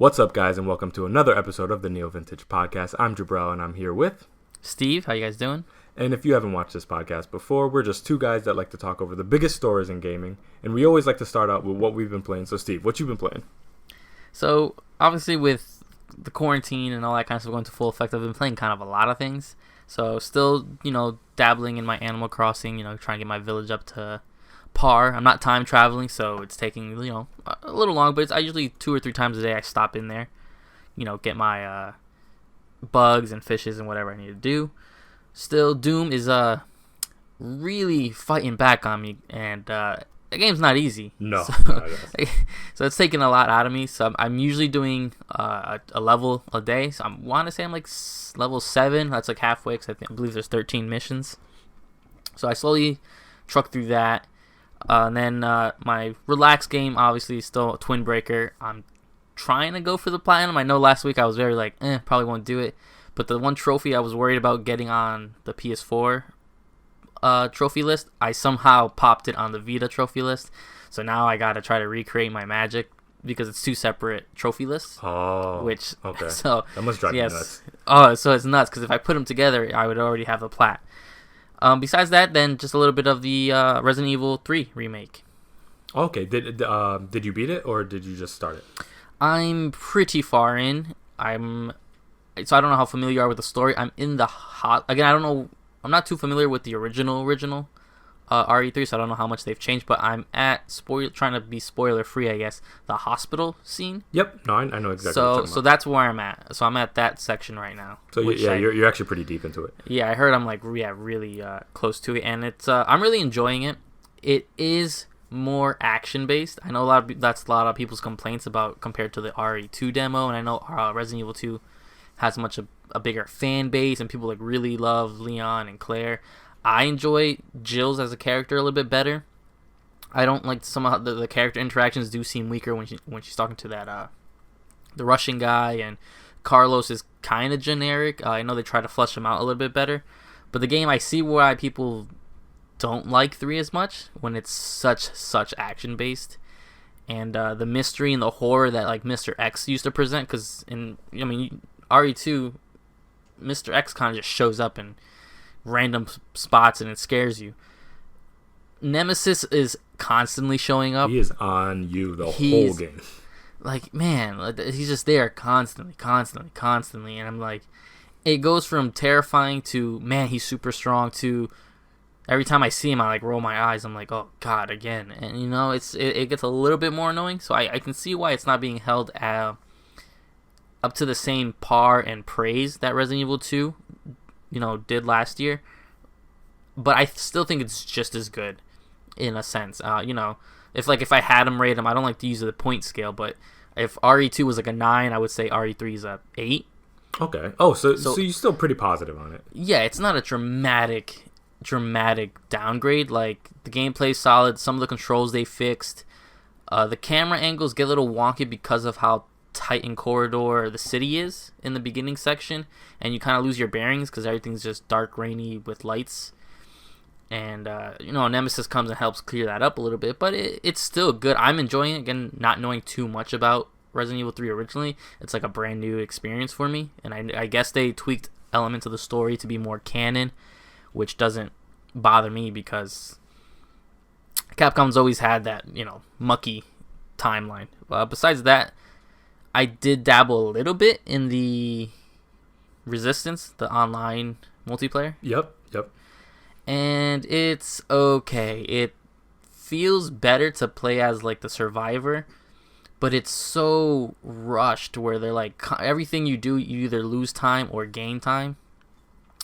What's up, guys, and welcome to another episode of the NeoVintage podcast. I'm Jabril, and I'm here with Steve. How you guys doing? And if you haven't watched this podcast before, we're just two guys that like to talk over the biggest stories in gaming, and we always like to start out with what we've been playing. So, Steve, what you been playing? So, obviously, with the quarantine and all that kind of stuff going to full effect, I've been playing kind of a lot of things. So, still, dabbling in my Animal Crossing, trying to get my village up to par. I'm not time traveling, so it's taking, a little long, but I usually 2 or 3 times a day I stop in there, get my bugs and fishes and whatever I need to do. Still, Doom is really fighting back on me, and the game's not easy. No. So it's taking a lot out of me. So I'm usually doing a level a day. So I want to say I'm like level 7. That's like halfway, because I believe there's 13 missions. So I slowly truck through that. And then my relaxed game, obviously, is still Twin Breaker. I'm trying to go for the platinum. I know last week I was very probably won't do it. But the one trophy I was worried about getting on the PS4 trophy list, I somehow popped it on the Vita trophy list. So now I got to try to recreate my magic because it's 2 separate trophy lists. Oh, which, okay. So, that must drive you nuts. Oh, so it's nuts because if I put them together, I would already have the plat. Besides that, then just a little bit of the Resident Evil 3 remake. Okay, did you beat it or did you just start it? I'm pretty far in. So I don't know how familiar you are with the story. I'm in the again, I don't know. I'm not too familiar with the original RE3, so I don't know how much they've changed. But I'm at trying to be spoiler free, I guess. The hospital scene. Yep. No, I know exactly. What you're talking So about. that's where I'm at. So I'm at that section right now. So you're actually pretty deep into it. Yeah, I heard I'm really close to it, and it's I'm really enjoying it. It is more action based. I know that's a lot of people's complaints about compared to the RE2 demo, and I know Resident Evil 2 has a bigger fan base, and people really love Leon and Claire. I enjoy Jill's as a character a little bit better. I don't like some of the character interactions do seem weaker when she's talking to that the Russian guy, and Carlos is kind of generic. I know they try to flesh him out a little bit better, but the game, I see why people don't like 3 as much when it's such action based, and the mystery and the horror that Mr. X used to present. Because RE2, Mr. X kind of just shows up in random spots and it scares you. Nemesis is constantly showing up. He is on you the whole game. He's just there constantly, and I'm like, it goes from terrifying to, man, he's super strong, to every time I see him, I roll my eyes. I'm like, oh god, again. And it gets a little bit more annoying. So I can see why it's not being held up to the same par and praise that Resident Evil 2 did last year. But I still think it's just as good in a sense. If I had him rate him, I don't like to use the point scale, but if RE2 was a 9, I would say RE3 is a 8. Okay. Oh, so you're still pretty positive on it. Yeah, it's not a dramatic downgrade. The gameplay's solid. Some of the controls they fixed. The camera angles get a little wonky because of how tight in corridor the city is in the beginning section, and you kind of lose your bearings because everything's just dark, rainy with lights. And Nemesis comes and helps clear that up a little bit, but it's still good. I'm enjoying it. Again, not knowing too much about Resident Evil 3 originally, it's a brand new experience for me, and I guess they tweaked elements of the story to be more canon, which doesn't bother me because Capcom's always had that mucky timeline. Besides that, I did dabble a little bit in the Resistance, the online multiplayer. Yep. And it's okay. It feels better to play as the survivor, but it's so rushed where they're everything you do, you either lose time or gain time.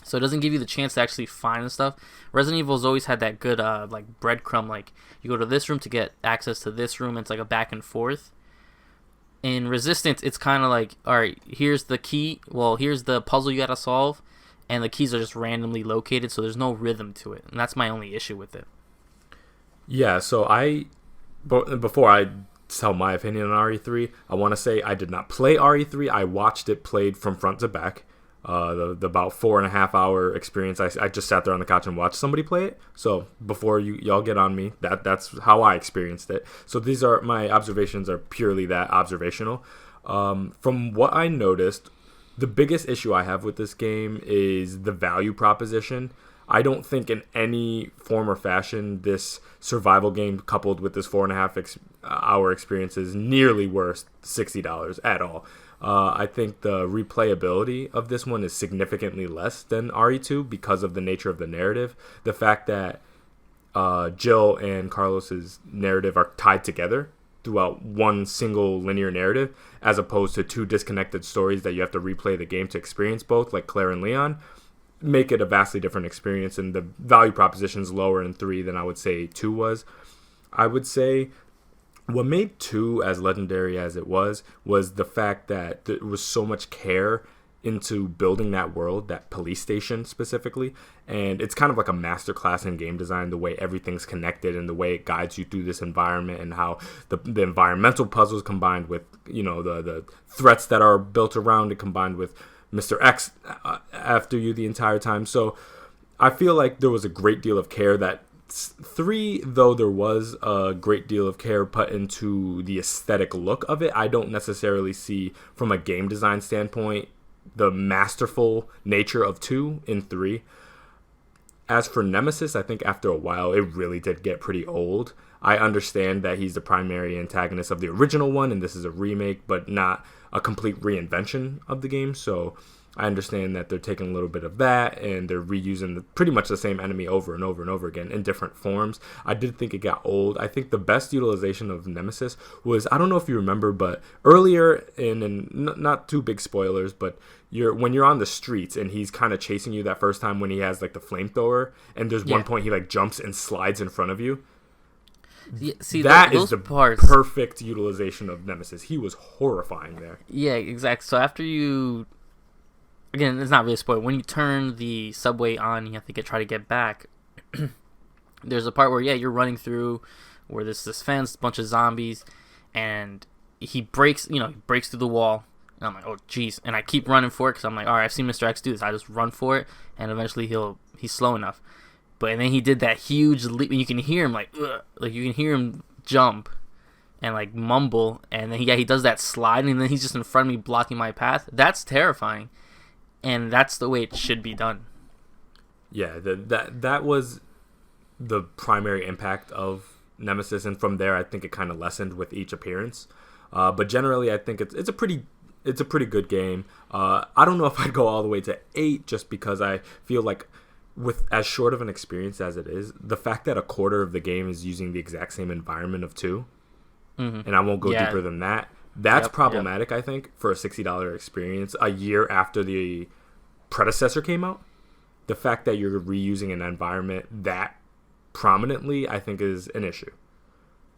So it doesn't give you the chance to actually find the stuff. Resident Evil's always had that good breadcrumb, you go to this room to get access to this room. It's a back and forth. In Resistance, it's kind of all right, here's the key. Well, here's the puzzle you gotta solve, and the keys are just randomly located, so there's no rhythm to it, and that's my only issue with it. Yeah, so before I tell my opinion on RE3, I want to say I did not play RE3. I watched it played from front to back. The about 4.5 hour experience, I just sat there on the couch and watched somebody play it. So before y'all get on me, that's how I experienced it. So these are my observations, are purely that observational. From what I noticed, the biggest issue I have with this game is the value proposition. I don't think in any form or fashion this survival game coupled with this 4.5 hour experience is nearly worth $60 at all. I think the replayability of this one is significantly less than RE2 because of the nature of the narrative. The fact that Jill and Carlos's narrative are tied together throughout one single linear narrative, as opposed to two disconnected stories that you have to replay the game to experience both, like Claire and Leon, make it a vastly different experience, and the value proposition is lower in 3 than I would say 2 was. I would say what made 2 as legendary as it was the fact that there was so much care into building that world, that police station specifically, and it's kind of like a masterclass in game design, the way everything's connected and the way it guides you through this environment, and how the environmental puzzles combined with, you know, the threats that are built around it, combined with Mr. X after you the entire time. So I feel like there was a great deal of care that 3, though there was a great deal of care put into the aesthetic look of it, I don't necessarily see from a game design standpoint the masterful nature of 2 in 3. As for Nemesis, I think after a while it really did get pretty old. I understand that he's the primary antagonist of the original one and this is a remake, but not a complete reinvention of the game. So I understand that they're taking a little bit of that and they're reusing pretty much the same enemy over and over and over again in different forms. I did think it got old. I think the best utilization of Nemesis was, I don't know if you remember, but earlier not too big spoilers, but when you're on the streets and he's kind of chasing you that first time when he has like the flamethrower, and there's one point he like jumps and slides in front of you. Yeah, see, that is the perfect utilization of Nemesis. He was horrifying there. Yeah, exactly. So after you, again, it's not really a spoiler. When you turn the subway on, you have to try to get back. There's a part where you're running through where there's this fence, a bunch of zombies, and he breaks through the wall. And I'm like, oh jeez, and I keep running for it because I'm like, all right, I've seen Mr. X do this. I just run for it, and eventually he's slow enough. But and then he did that huge leap, and you can hear him like you can hear him jump and like mumble, and then he does that slide, and then he's just in front of me blocking my path. That's terrifying, and that's the way it should be done. Yeah, that was the primary impact of Nemesis, and from there I think it kind of lessened with each appearance. But generally, I think it's a pretty good game. I don't know if I'd go all the way to 8 just because I feel like, with as short of an experience as it is, the fact that a quarter of the game is using the exact same environment of 2, and I won't go deeper than that, that's problematic, I think, for a $60 experience a year after the predecessor came out. The fact that you're reusing an environment that prominently, I think, is an issue.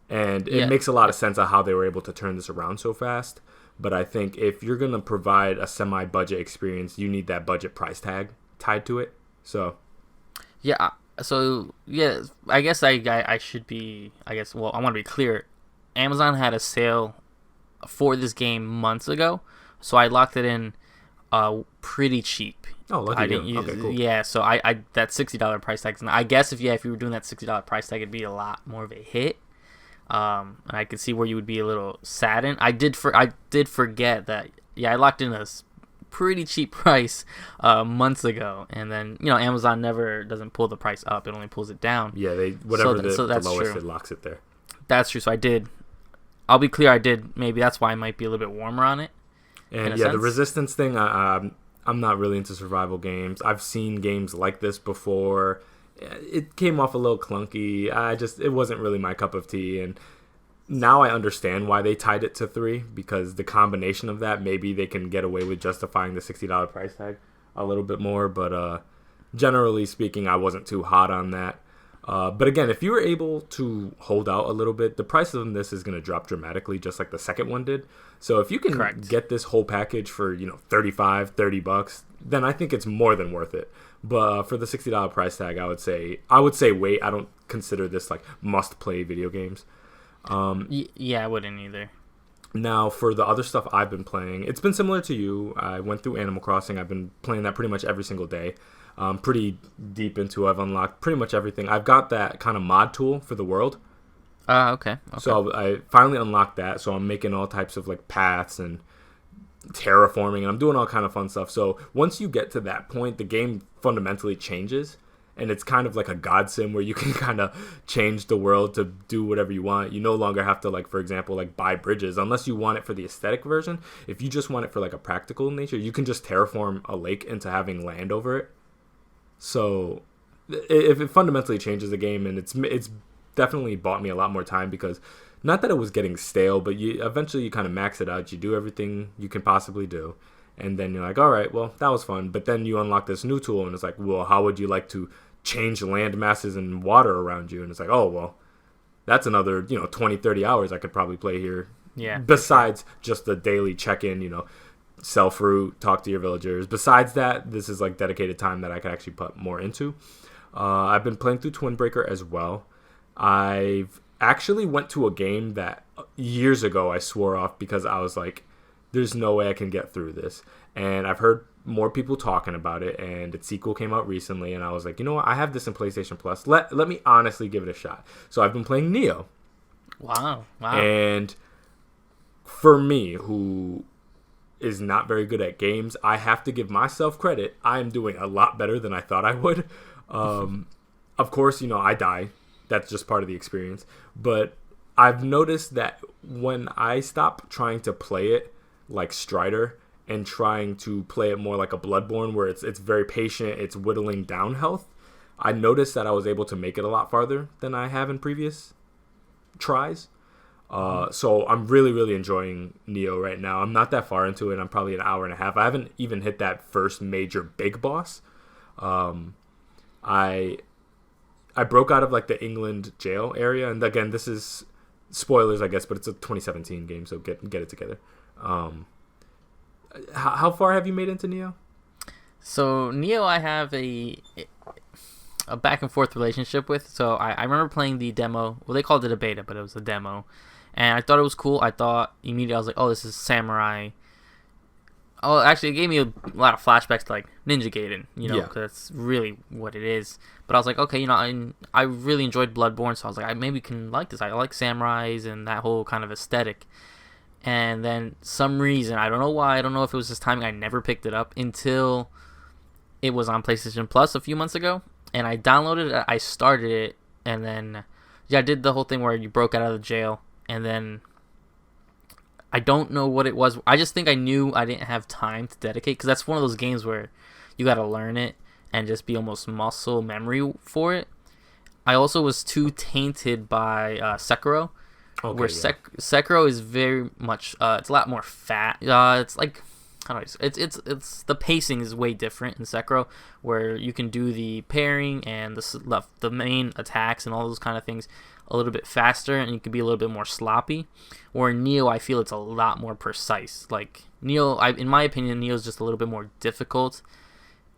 And it makes a lot of sense of how they were able to turn this around so fast. But I think if you're going to provide a semi-budget experience, you need that budget price tag tied to it. So... I guess I should be, well, I want to be clear. Amazon had a sale for this game months ago, so I locked it in pretty cheap. Oh, lucky you. Okay, cool. Yeah, so I that $60 price tag, I guess if you were doing that $60 price tag, it'd be a lot more of a hit. And I could see where you would be a little saddened. I did forget that, I locked in a pretty cheap price months ago, and then Amazon never doesn't pull the price up; it only pulls it down. Yeah, the lowest, it locks it there. That's true. So I'll be clear, I did. Maybe that's why I might be a little bit warmer on it. And the resistance thing, I'm not really into survival games. I've seen games like this before. It came off a little clunky. It wasn't really my cup of tea, and now I understand why they tied it to 3, because the combination of that, maybe they can get away with justifying the $60 price tag a little bit more. But generally speaking, I wasn't too hot on that. But again, if you were able to hold out a little bit, the price of this is going to drop dramatically, just like the second one did. So if you can get this whole package for $30, then I think it's more than worth it. But for the $60 price tag, I would say wait. I don't consider this like must-play video games. I wouldn't either. Now, for the other stuff I've been playing, it's been similar to you. I went through Animal Crossing. I've been playing that pretty much every single day. Pretty deep into it. I've unlocked pretty much everything. I've got that kind of mod tool for the world. Okay. So I finally unlocked that. So I'm making all types of like paths and terraforming, and I'm doing all kind of fun stuff. So once you get to that point, the game fundamentally changes, and it's kind of like a god sim where you can kind of change the world to do whatever you want. You no longer have to, like, for example, like buy bridges unless you want it for the aesthetic version. If you just want it for like a practical nature, you can just terraform a lake into having land over it. So it fundamentally changes the game, and it's definitely bought me a lot more time, because not that it was getting stale, but you eventually you kind of max it out. You do everything you can possibly do, and then you're like, all right, well, that was fun. But then you unlock this new tool, and it's like, well, how would you like to change land masses and water around you? And it's like, oh, well, that's another 20, 30 hours I could probably play here. Yeah. Besides just the daily check-in, sell fruit, talk to your villagers. Besides that, this is like dedicated time that I could actually put more into. I've been playing through Twin Breaker as well. I've actually went to a game that years ago I swore off because I was like, there's no way I can get through this. And I've heard more people talking about it, and its sequel came out recently, and I was like, you know what, I have this in PlayStation Plus. Let me honestly give it a shot. So I've been playing Neo. Wow. And for me, who is not very good at games, I have to give myself credit. I am doing a lot better than I thought I would. Of course, I die. That's just part of the experience. But I've noticed that when I stop trying to play it like Strider and trying to play it more like a Bloodborne, where it's very patient, it's whittling down health, I noticed that I was able to make it a lot farther than I have in previous tries. So I'm really, really enjoying Neo right now. I'm not that far into it. I'm probably an hour and a half. I haven't even hit that first major big boss. I broke out of like the England jail area, and again, this is spoilers, I guess, but it's a 2017 game, so get it together. How far have you made into Neo? So Neo, I have a back and forth relationship with. So I remember playing the demo. Well, they called it a beta, but it was a demo, and I thought it was cool. I thought immediately, I was like, oh, this is samurai. Oh, actually, it gave me a lot of flashbacks to like Ninja Gaiden, because that's really what it is. But I was like, okay, I really enjoyed Bloodborne, so I was like, I maybe can like this. I like samurais and that whole kind of aesthetic. And then some reason, I don't know why, I don't know if it was just timing, I never picked it up until it was on PlayStation Plus a few months ago. And I downloaded it, I started it, and then I did the whole thing where you broke out of the jail, and then I don't know what it was. I just think I knew I didn't have time to dedicate, because that's one of those games where you got to learn it and just be almost muscle memory for it. I also was too tainted by Sekiro, where Sekiro is very much it's a lot more fat. It's like, how do I say? It's the pacing is way different in Sekiro, where you can do the parrying and the main attacks and all those kind of things a little bit faster, and you can be a little bit more sloppy. Or in Neo, I feel it's a lot more precise. Like Neo, in my opinion, Neo is just a little bit more difficult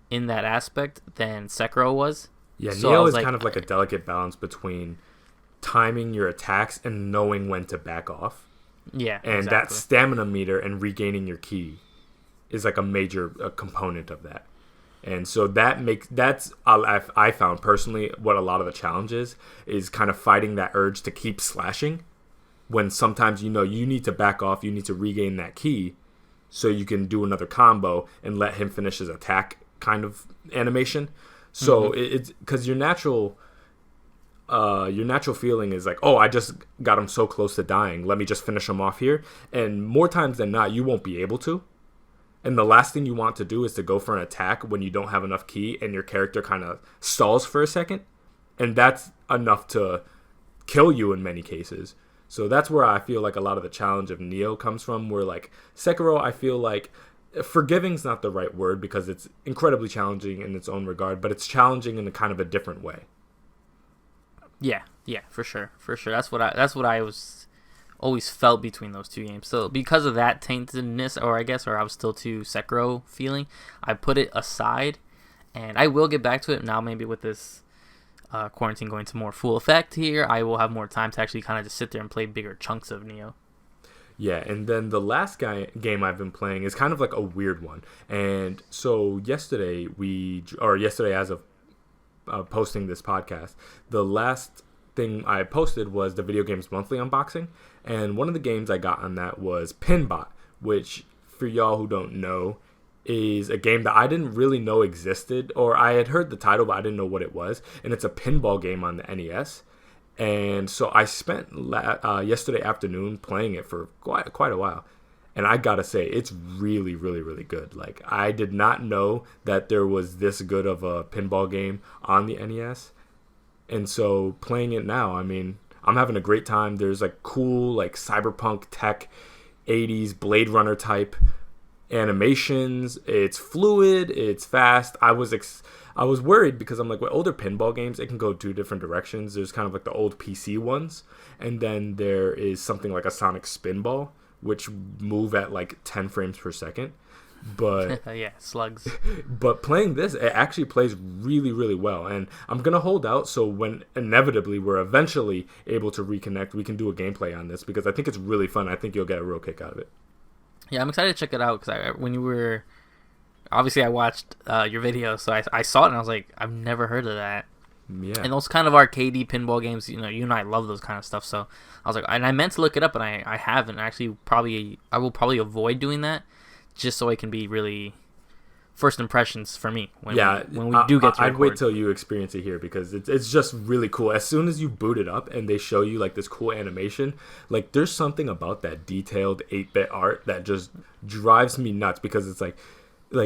in that aspect than Sekiro was. Yeah, so Neo is kind of like a delicate balance between timing your attacks and knowing when to back off. Yeah, and exactly. That stamina meter and regaining your ki is like a major component of that. And so I found personally what a lot of the challenge is kind of fighting that urge to keep slashing, when sometimes you need to back off, you need to regain that ki so you can do another combo and let him finish his attack kind of animation. So it's because your natural feeling is like, oh, I just got him so close to dying, let me just finish him off here. And more times than not, you won't be able to. And the last thing you want to do is to go for an attack when you don't have enough ki and your character kind of stalls for a second. And that's enough to kill you in many cases. So that's where I feel like a lot of the challenge of Neo comes from, where like Sekiro, I feel like forgiving's not the right word, because it's incredibly challenging in its own regard, but it's challenging in a kind of a different way. Yeah, for sure. That's what I was always felt between those two games. So because of that taintedness, or I was still too Sekiro feeling, I put it aside, and I will get back to it now. Maybe with this quarantine going to more full effect here, I will have more time to actually kind of just sit there and play bigger chunks of Neo. Yeah, and then the last game I've been playing is kind of like a weird one. And so yesterday as of posting this podcast, the last thing I posted was the Video Games Monthly unboxing, and one of the games I got on that was Pinbot, which, for y'all who don't know, is a game that I didn't really know existed, or I had heard the title, but I didn't know what it was, and it's a pinball game on the NES. And so I spent yesterday afternoon playing it for quite a while. And I gotta say, it's really, really, really good. Like, I did not know that there was this good of a pinball game on the NES. And so playing it now, I mean, I'm having a great time. There's like cool, like cyberpunk tech, 80s Blade Runner type animations. It's fluid, it's fast. I was worried because I'm like, with older pinball games, it can go two different directions. There's kind of like the old PC ones, and then there is something like a Sonic Spinball, which move at like 10 frames per second. But yeah, slugs. But playing this, it actually plays really, really well. And I'm going to hold out so when inevitably we're eventually able to reconnect, we can do a gameplay on this, because I think it's really fun. I think you'll get a real kick out of it. Yeah, I'm excited to check it out, because when you were... Obviously, I watched your video, so I saw it, and I was like, I've never heard of that. Yeah. And those kind of arcadey pinball games, you know, you and I love those kind of stuff. So I was like, and I meant to look it up, and I haven't. Actually, I will probably avoid doing that, just so it can be really first impressions for me when we do get to record. I'd wait till you experience it here, because it's just really cool. As soon as you boot it up and they show you like this cool animation, like there's something about that detailed 8-bit art that just drives me nuts, because it's like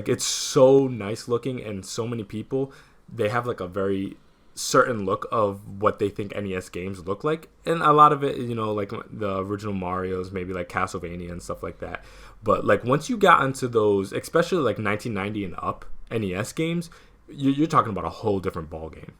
it's so nice looking, and so many people, they have like a very certain look of what they think NES games look like, and a lot of it, you know, like the original Marios, maybe like Castlevania and stuff like that. But like once you got into those, especially like 1990 and up NES games, you're talking about a whole different ball game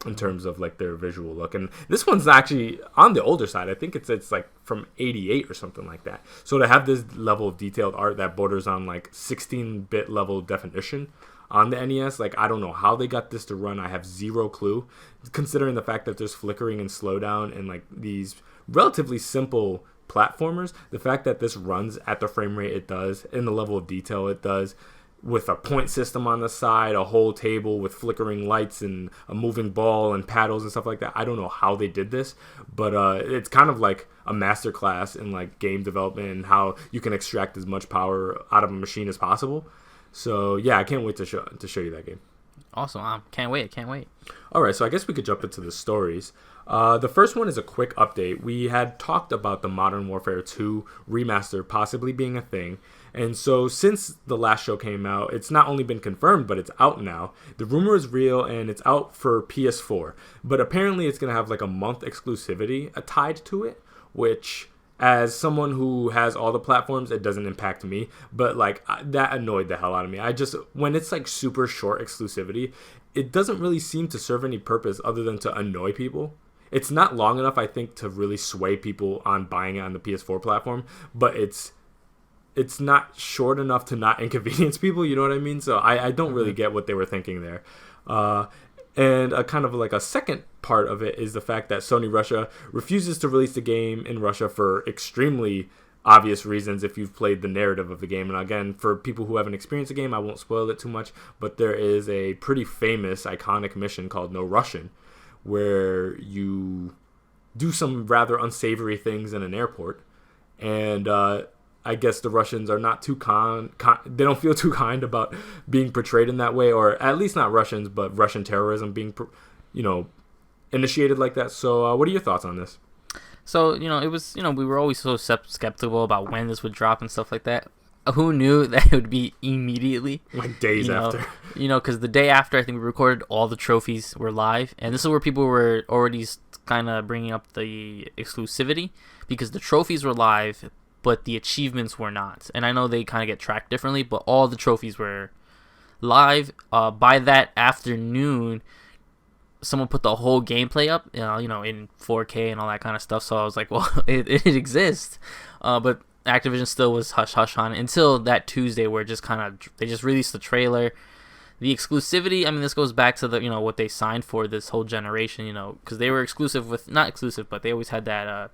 in terms of like their visual look. And this one's actually on the older side. I think it's like from 88 or something like that. So to have this level of detailed art that borders on like 16-bit level definition on the NES, like I don't know how they got this to run. I have zero clue, considering the fact that there's flickering and slowdown and like these relatively simple platformers. The fact that this runs at the frame rate it does, in the level of detail it does, with a point system on the side, a whole table with flickering lights and a moving ball and paddles and stuff like that. I don't know how they did this, but it's kind of like a masterclass in like game development and how you can extract as much power out of a machine as possible. So yeah, I can't wait to show you that game. Awesome. Can't wait. All right, so I guess we could jump into the stories. The first one is a quick update. We had talked about the Modern Warfare 2 remaster possibly being a thing. And so since the last show came out, it's not only been confirmed, but it's out now. The rumor is real, and it's out for PS4. But apparently it's going to have like a month exclusivity tied to it, which, as someone who has all the platforms, it doesn't impact me. But like that annoyed the hell out of me. When it's like super short exclusivity, it doesn't really seem to serve any purpose other than to annoy people. It's not long enough, I think, to really sway people on buying it on the PS4 platform, but it's not short enough to not inconvenience people, you know what I mean? So I don't really get what they were thinking there. And a kind of like a second part of it is the fact that Sony Russia refuses to release the game in Russia for extremely obvious reasons if you've played the narrative of the game. And again, for people who haven't experienced the game, I won't spoil it too much, but there is a pretty famous, iconic mission called No Russian, where you do some rather unsavory things in an airport. And I guess the Russians are not too they don't feel too kind about being portrayed in that way, or at least not Russians, but Russian terrorism being, initiated like that. So what are your thoughts on this? So, it was, we were always so skeptical about when this would drop and stuff like that. Who knew that it would be immediately? Like days after. Because the day after, I think we recorded, all the trophies were live. And this is where people were already kind of bringing up the exclusivity, because the trophies were live, but the achievements were not. And I know they kind of get tracked differently, but all the trophies were live. By that afternoon, someone put the whole gameplay up, in 4K and all that kind of stuff. So I was like, well, it exists. But Activision still was hush on it until that Tuesday, where they just released the trailer. The exclusivity, I mean, this goes back to the what they signed for this whole generation, because they were exclusive with, not exclusive, but they always had that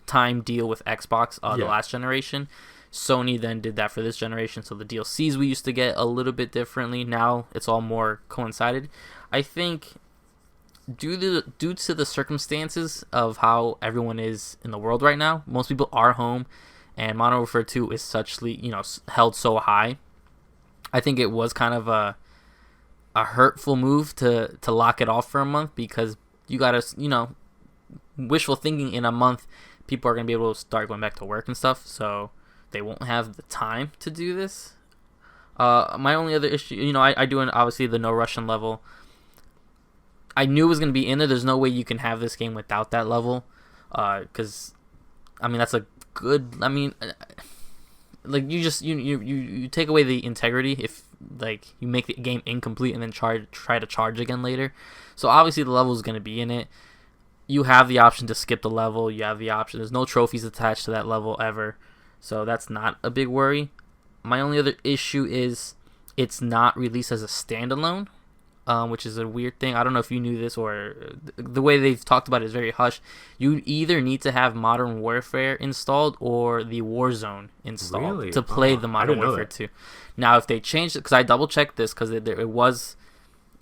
time deal with Xbox the last generation. Sony then did that for this generation, so the DLCs we used to get a little bit differently. Now it's all more coincided. I think due to the circumstances of how everyone is in the world right now, most people are home, and Modern Warfare 2 is held so high. I think it was kind of a hurtful move to lock it off for a month, because you gotta, wishful thinking, in a month people are gonna be able to start going back to work and stuff, so they won't have the time to do this. My only other issue, I do obviously the no Russian level. I knew it was gonna be in there. There's no way you can have this game without that level, because that's a good. Like you take away the integrity if you make the game incomplete and then try to charge again later. So obviously the level is going to be in it. You have the option to skip the level. You have the option. There's no trophies attached to that level ever, so that's not a big worry. My only other issue is it's not released as a standalone, which is a weird thing. I don't know if you knew this, or the way they've talked about it is very hush. You either need to have Modern Warfare installed or the Warzone installed to play the Modern Warfare 2. Now, if they changed it, because I double checked this, because it was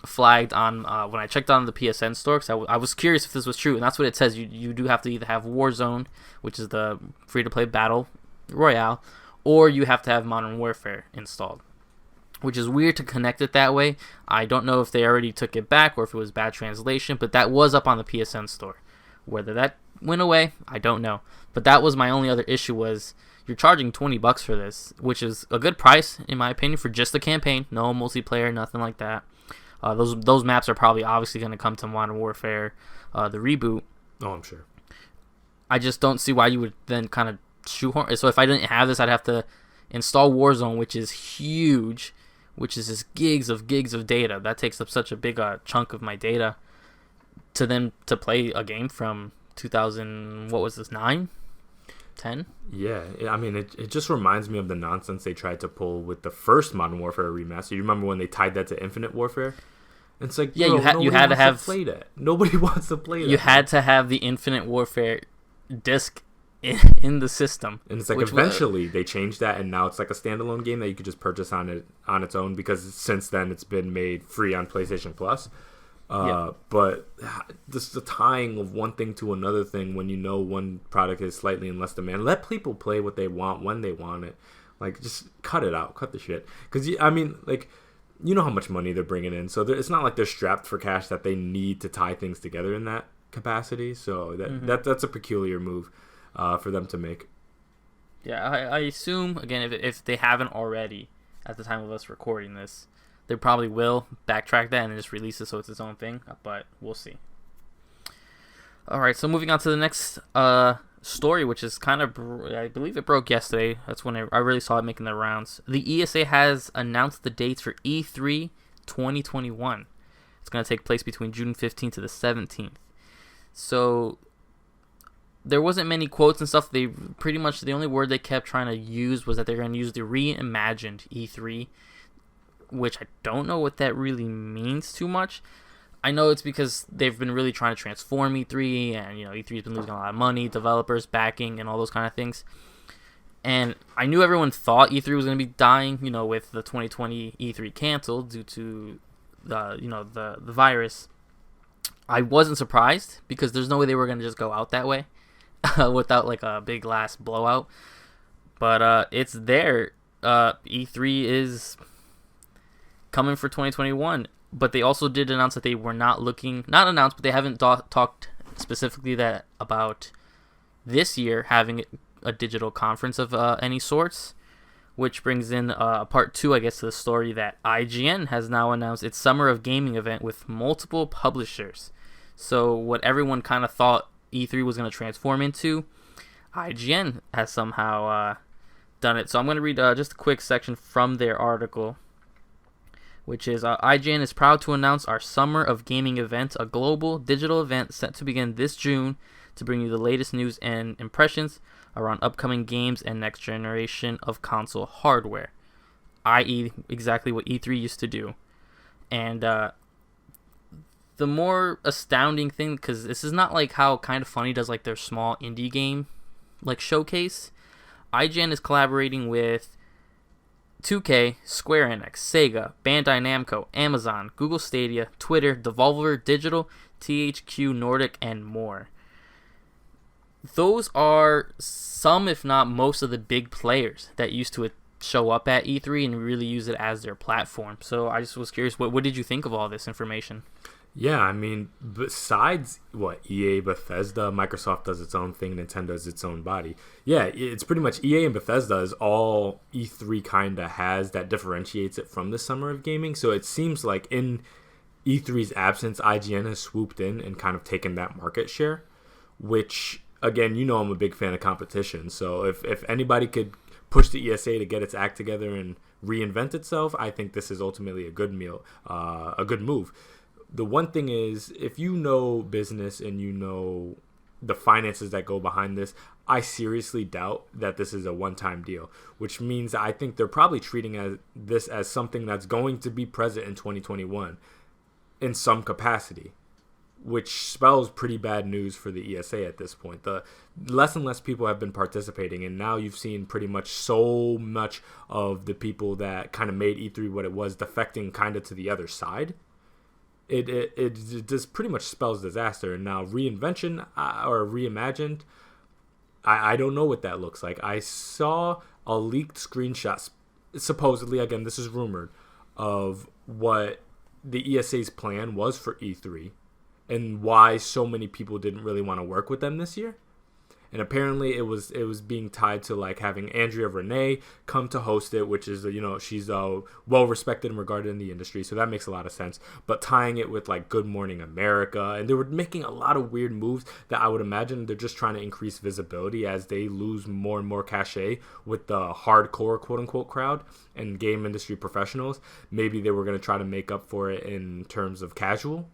flagged on when I checked on the PSN store, because I was curious if this was true, and that's what it says. You do have to either have Warzone, which is the free-to-play battle royale, or you have to have Modern Warfare installed, which is weird to connect it that way. I don't know if they already took it back or if it was bad translation, but that was up on the PSN store. Whether that went away, I don't know. But that was my only other issue, was you're charging $20 for this, which is a good price, in my opinion, for just the campaign. No multiplayer, nothing like that. Those maps are probably obviously going to come to Modern Warfare, the reboot. Oh, I'm sure. I just don't see why you would then kind of shoehorn. So if I didn't have this, I'd have to install Warzone, which is huge, which is just gigs of data. That takes up such a big chunk of my data to play a game from 2000, what was this, 9? 10? Yeah, it just reminds me of the nonsense they tried to pull with the first Modern Warfare remaster. You remember when they tied that to Infinite Warfare? It's like, yeah, you had to have play that. Nobody wants to play that. You had to have the Infinite Warfare disc in the system, and it's like eventually they changed that, and now it's like a standalone game that you could just purchase on its own, because since then it's been made free on PlayStation Plus. But just the tying of one thing to another thing, when one product is slightly in less demand, let people play what they want when they want it. Like, just cut it out, cut the shit, because you know how much money they're bringing in, so it's not like they're strapped for cash that they need to tie things together in that capacity. So that's a peculiar move for them to make. Yeah, I assume, again, if they haven't already at the time of us recording this, they probably will backtrack that and just release it so it's its own thing, but we'll see. Alright, so moving on to the next story, which is kind of, I believe it broke yesterday. That's when I really saw it making the rounds. The ESA has announced the dates for E3 2021. It's going to take place between June 15th to the 17th. So there wasn't many quotes and stuff. They pretty much, the only word they kept trying to use was that they're going to use the reimagined E3, which I don't know what that really means too much. I know it's because they've been really trying to transform E3, and E3's been losing a lot of money, developers backing, and all those kind of things. And I knew everyone thought E3 was going to be dying, with the 2020 E3 canceled due to the virus. I wasn't surprised, because there's no way they were going to just go out that way without like a big last blowout. But it's there. E3 is coming for 2021. But they also did announce that they were not announced, but they haven't talked specifically about this year having a digital conference of any sorts, which brings in part 2, I guess, to the story that IGN has now announced its Summer of Gaming event with multiple publishers. So what everyone kind of thought E3 was going to transform into, IGN has somehow done it. So I'm going to read just a quick section from their article, which is IGN is proud to announce our Summer of Gaming event, a global digital event set to begin this June to bring you the latest news and impressions around upcoming games and next generation of console hardware, i.e. exactly what E3 used to do. And the more astounding thing, because this is not like how Kind of Funny does like their small indie game like showcase. IGN is collaborating with 2K, Square Enix, Sega, Bandai Namco, Amazon, Google Stadia, Twitter, Devolver Digital, THQ Nordic, and more. Those are some, if not most, of the big players that used to show up at E3 and really use it as their platform. So I just was curious, what did you think of all this information? Yeah, I mean, besides what EA, Bethesda, Microsoft does its own thing, Nintendo does its own body. Yeah, it's pretty much EA and Bethesda is all E3 kind of has that differentiates it from the summer of gaming. So it seems like in E3's absence, IGN has swooped in and kind of taken that market share, which, again, I'm a big fan of competition. So if anybody could push the ESA to get its act together and reinvent itself, I think this is ultimately a good move. The one thing is, if you know business and you know the finances that go behind this, I seriously doubt that this is a one-time deal, which means I think they're probably treating this as something that's going to be present in 2021 in some capacity, which spells pretty bad news for the ESA at this point. The less and less people have been participating, and now you've seen pretty much so much of the people that kind of made E3 what it was defecting kind of to the other side. It just pretty much spells disaster. And now reinvention or reimagined, I don't know what that looks like. I saw a leaked screenshot, supposedly, again, this is rumored, of what the ESA's plan was for E3 and why so many people didn't really want to work with them this year. And apparently it was being tied to like having Andrea Renee come to host it, which is, she's well respected and regarded in the industry, so that makes a lot of sense. But tying it with like Good Morning America, and they were making a lot of weird moves that I would imagine they're just trying to increase visibility as they lose more and more cachet with the hardcore quote unquote crowd and game industry professionals. Maybe they were going to try to make up for it in terms of casual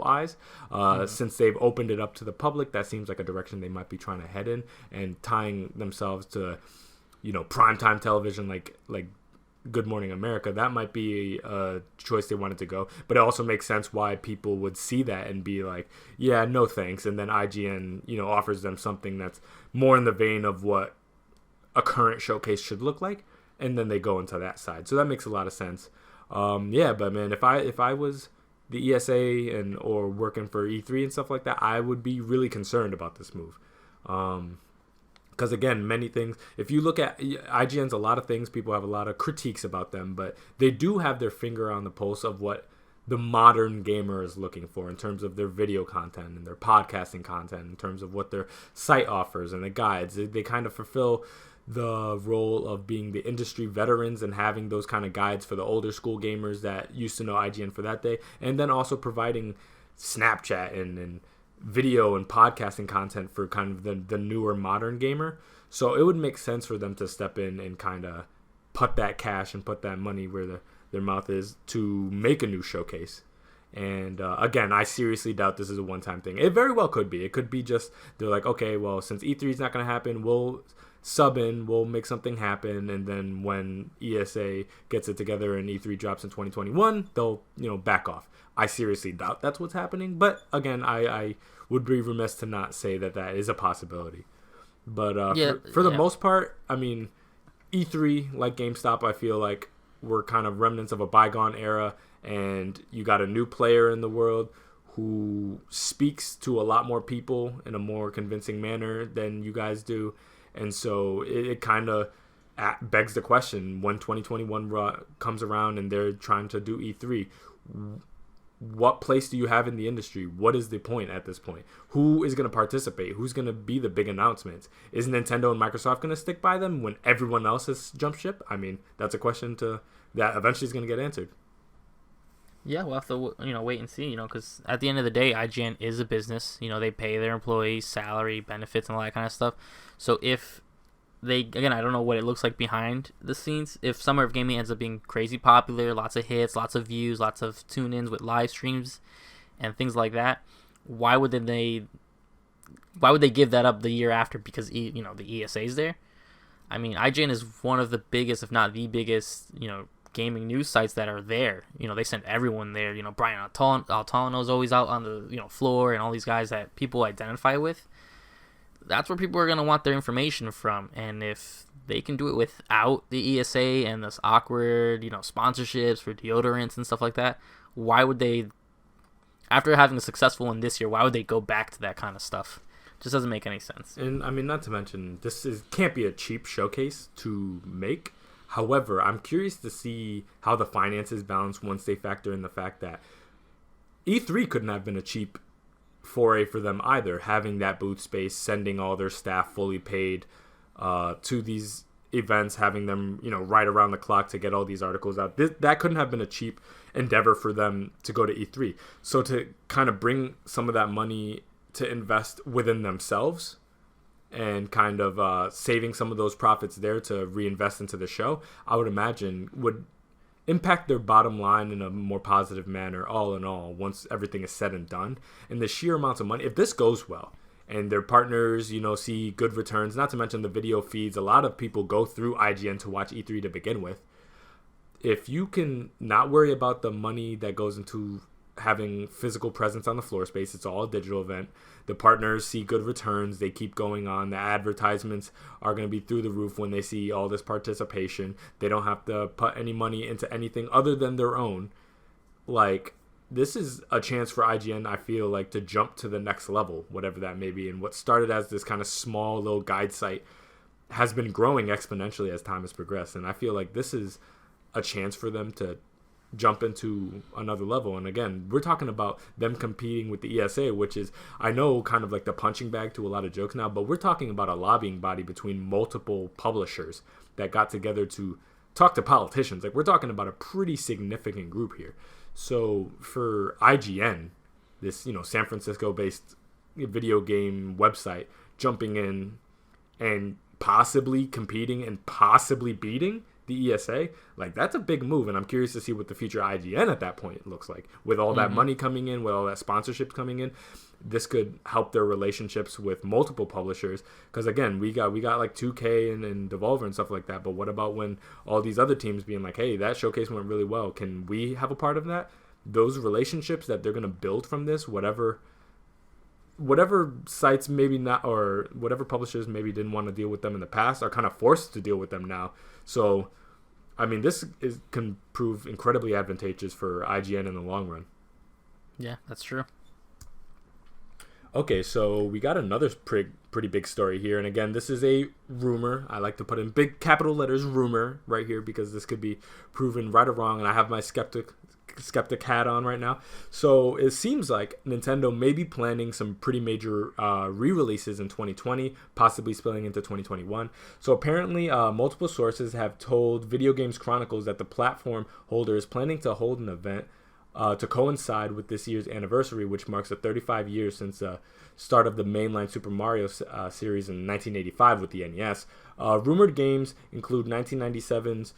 eyes. Since they've opened it up to the public, that seems like a direction they might be trying to head in, and tying themselves to primetime television like Good Morning America. That might be a choice they wanted to go, but it also makes sense why people would see that and be like, yeah, no thanks. And then IGN offers them something that's more in the vein of what a current showcase should look like, and then they go into that side. So that makes a lot of sense. But man, if I was the ESA or working for E3 and stuff like that, I would be really concerned about this move. Because again, many things, if you look at IGN's, a lot of things, people have a lot of critiques about them, but they do have their finger on the pulse of what the modern gamer is looking for in terms of their video content and their podcasting content, in terms of what their site offers and the guides. They kind of fulfill the role of being the industry veterans and having those kind of guides for the older school gamers that used to know IGN for that day, and then also providing Snapchat and video and podcasting content for kind of the newer modern gamer. So it would make sense for them to step in and kind of put that cash and put that money where their mouth is to make a new showcase. And again, I seriously doubt this is a one-time thing. It very well could be. It could be just they're like, okay, well, since E3 is not going to happen, we'll sub in, we'll make something happen, and then when ESA gets it together and E3 drops in 2021, they'll back off. I seriously doubt that's what's happening, but again, I would be remiss to not say that is a possibility. But for the most part, I mean, E3, like GameStop, I feel like we're kind of remnants of a bygone era, and you got a new player in the world who speaks to a lot more people in a more convincing manner than you guys do. And so it kind of begs the question, when 2021 comes around and they're trying to do E3, what place do you have in the industry? What is the point at this point? Who is going to participate? Who's going to be the big announcements? Is Nintendo and Microsoft going to stick by them when everyone else has jumped ship? I mean, that's a question that eventually is going to get answered. Yeah, we'll have to wait and see, because at the end of the day, IGN is a business. They pay their employees salary, benefits, and all that kind of stuff. So if I don't know what it looks like behind the scenes. If Summer of Gaming ends up being crazy popular, lots of hits, lots of views, lots of tune-ins with live streams and things like that, why would they give that up the year after because the ESA's there? I mean, IGN is one of the biggest, if not the biggest, gaming news sites that are there. They send everyone there. Brian Altano's always out on the floor, and all these guys that people identify with. That's where people are going to want their information from. And if they can do it without the ESA and this awkward, sponsorships for deodorants and stuff like that, why would they after having a successful one this year, why would they go back to that kind of stuff? Just doesn't make any sense. And I mean, not to mention, can't be a cheap showcase to make. However, I'm curious to see how the finances balance once they factor in the fact that E3 couldn't have been a cheap foray for them either, having that booth space, sending all their staff fully paid to these events, having them, right around the clock to get all these articles out. That couldn't have been a cheap endeavor for them to go to E3. So to kind of bring some of that money to invest within themselves and kind of saving some of those profits there to reinvest into the show, I would imagine would impact their bottom line in a more positive manner all in all once everything is said and done. And the sheer amounts of money, if this goes well and their partners, see good returns, not to mention the video feeds, a lot of people go through IGN to watch E3 to begin with. If you can not worry about the money that goes into having physical presence on the floor space, it's all a digital event. The partners see good returns. They keep going on. The advertisements are going to be through the roof when they see all this participation. They don't have to put any money into anything other than their own. Like, this is a chance for IGN, I feel like, to jump to the next level, whatever that may be. And what started as this kind of small little guide site has been growing exponentially as time has progressed. And I feel like this is a chance for them to jump into another level. And again, we're talking about them competing with the ESA, which is, I know, kind of like the punching bag to a lot of jokes now, but we're talking about a lobbying body between multiple publishers that got together to talk to politicians. Like, we're talking about a pretty significant group here. So for IGN, this, San Francisco based video game website, jumping in and possibly competing and possibly beating the ESA, like, that's a big move. And I'm curious to see what the future IGN at that point looks like. With all that money coming in, with all that sponsorship coming in, this could help their relationships with multiple publishers. Because again, we got like 2K and Devolver and stuff like that. But what about when all these other teams being like, hey, that showcase went really well, can we have a part of that? Those relationships that they're going to build from this, whatever sites maybe not, or whatever publishers maybe didn't want to deal with them in the past, are kind of forced to deal with them now. So I mean, can prove incredibly advantageous for IGN in the long run. Yeah, that's true. Okay, so we got another pretty big story here. And again, this is a rumor. I like to put in big capital letters, rumor, right here, because this could be proven right or wrong. And I have my skeptic hat on right now. So it seems like Nintendo may be planning some pretty major re-releases in 2020, possibly spilling into 2021. So apparently multiple sources have told Video Games Chronicles that the platform holder is planning to hold an event to coincide with this year's anniversary, which marks the 35 years since the start of the mainline Super Mario series in 1985 with the NES. Rumored games include 1997's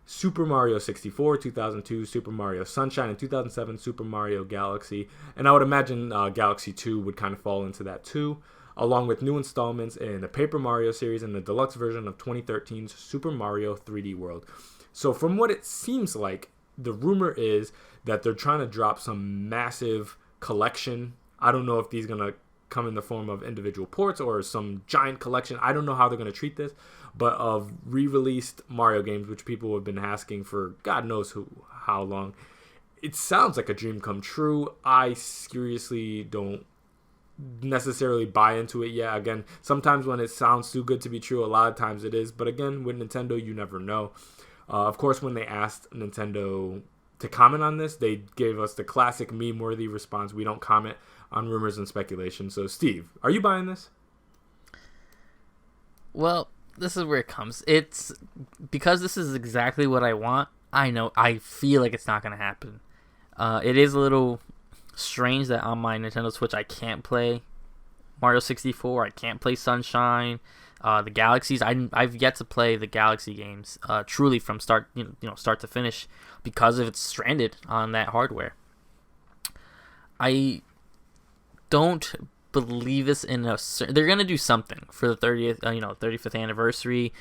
Super Mario 64, 2002 Super Mario Sunshine, and 2007 Super Mario Galaxy. And I would imagine Galaxy 2 would kind of fall into that too, along with new installments in the Paper Mario series and the deluxe version of 2013's Super Mario 3D World. So from what it seems like, the rumor is that they're trying to drop some massive collection. I don't know if these are going to come in the form of individual ports or some giant collection. I don't know how they're going to treat this, but of re-released Mario games, which people have been asking for God knows how long. It sounds like a dream come true. I seriously don't necessarily buy into it yet. Again, sometimes when it sounds too good to be true, a lot of times it is. But again, with Nintendo, you never know. Of course, when they asked Nintendo to comment on this, they gave us the classic meme-worthy response: we don't comment on rumors and speculation. So, Steve, are you buying this? Well, this is where it comes. It's because this is exactly what I want. I feel like it's not going to happen. It is a little strange that on my Nintendo Switch I can't play Mario 64. I can't play Sunshine. The Galaxies, I've yet to play the Galaxy games truly from start to finish because of it's stranded on that hardware. I don't believe this they're gonna do something for the 35th anniversary.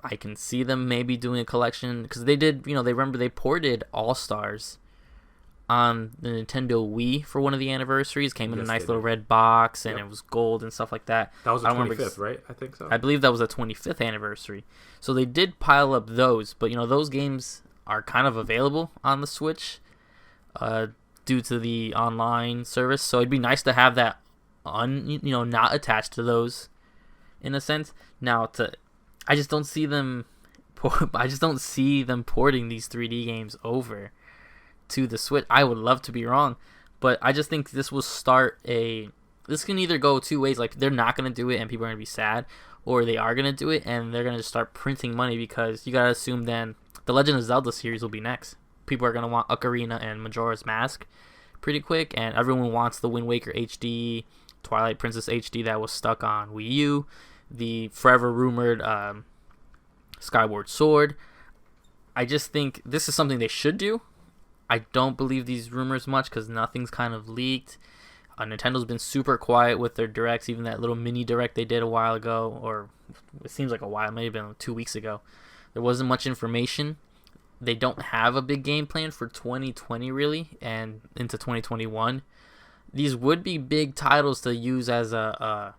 I can see them maybe doing a collection because they did. They ported All Stars on the Nintendo Wii for one of the anniversaries. Came in a nice little red box, and it was gold and stuff like that. That was the 25th, right? I think so. I believe that was the 25th anniversary. So they did pile up those, but those games are kind of available on the Switch. To due to the online service. So it'd be nice to have that not attached to those in a sense. Now I just don't see them porting these 3D games over to the Switch. I would love to be wrong, but I just think this will this can either go two ways. Like, they're not going to do it and people are going to be sad, or they are going to do it and they're going to start printing money, because you got to assume then the Legend of Zelda series will be next. People are going to want Ocarina and Majora's Mask pretty quick, and everyone wants the Wind Waker HD, Twilight Princess HD that was stuck on Wii U, the forever rumored Skyward Sword. I just think this is something they should do. I don't believe these rumors much because nothing's kind of leaked. Nintendo's been super quiet with their directs, even that little mini direct they did a while ago, or it seems like a while, maybe been 2 weeks ago. There wasn't much information. They don't have a big game plan for 2020 really, and into 2021. These would be big titles to use as to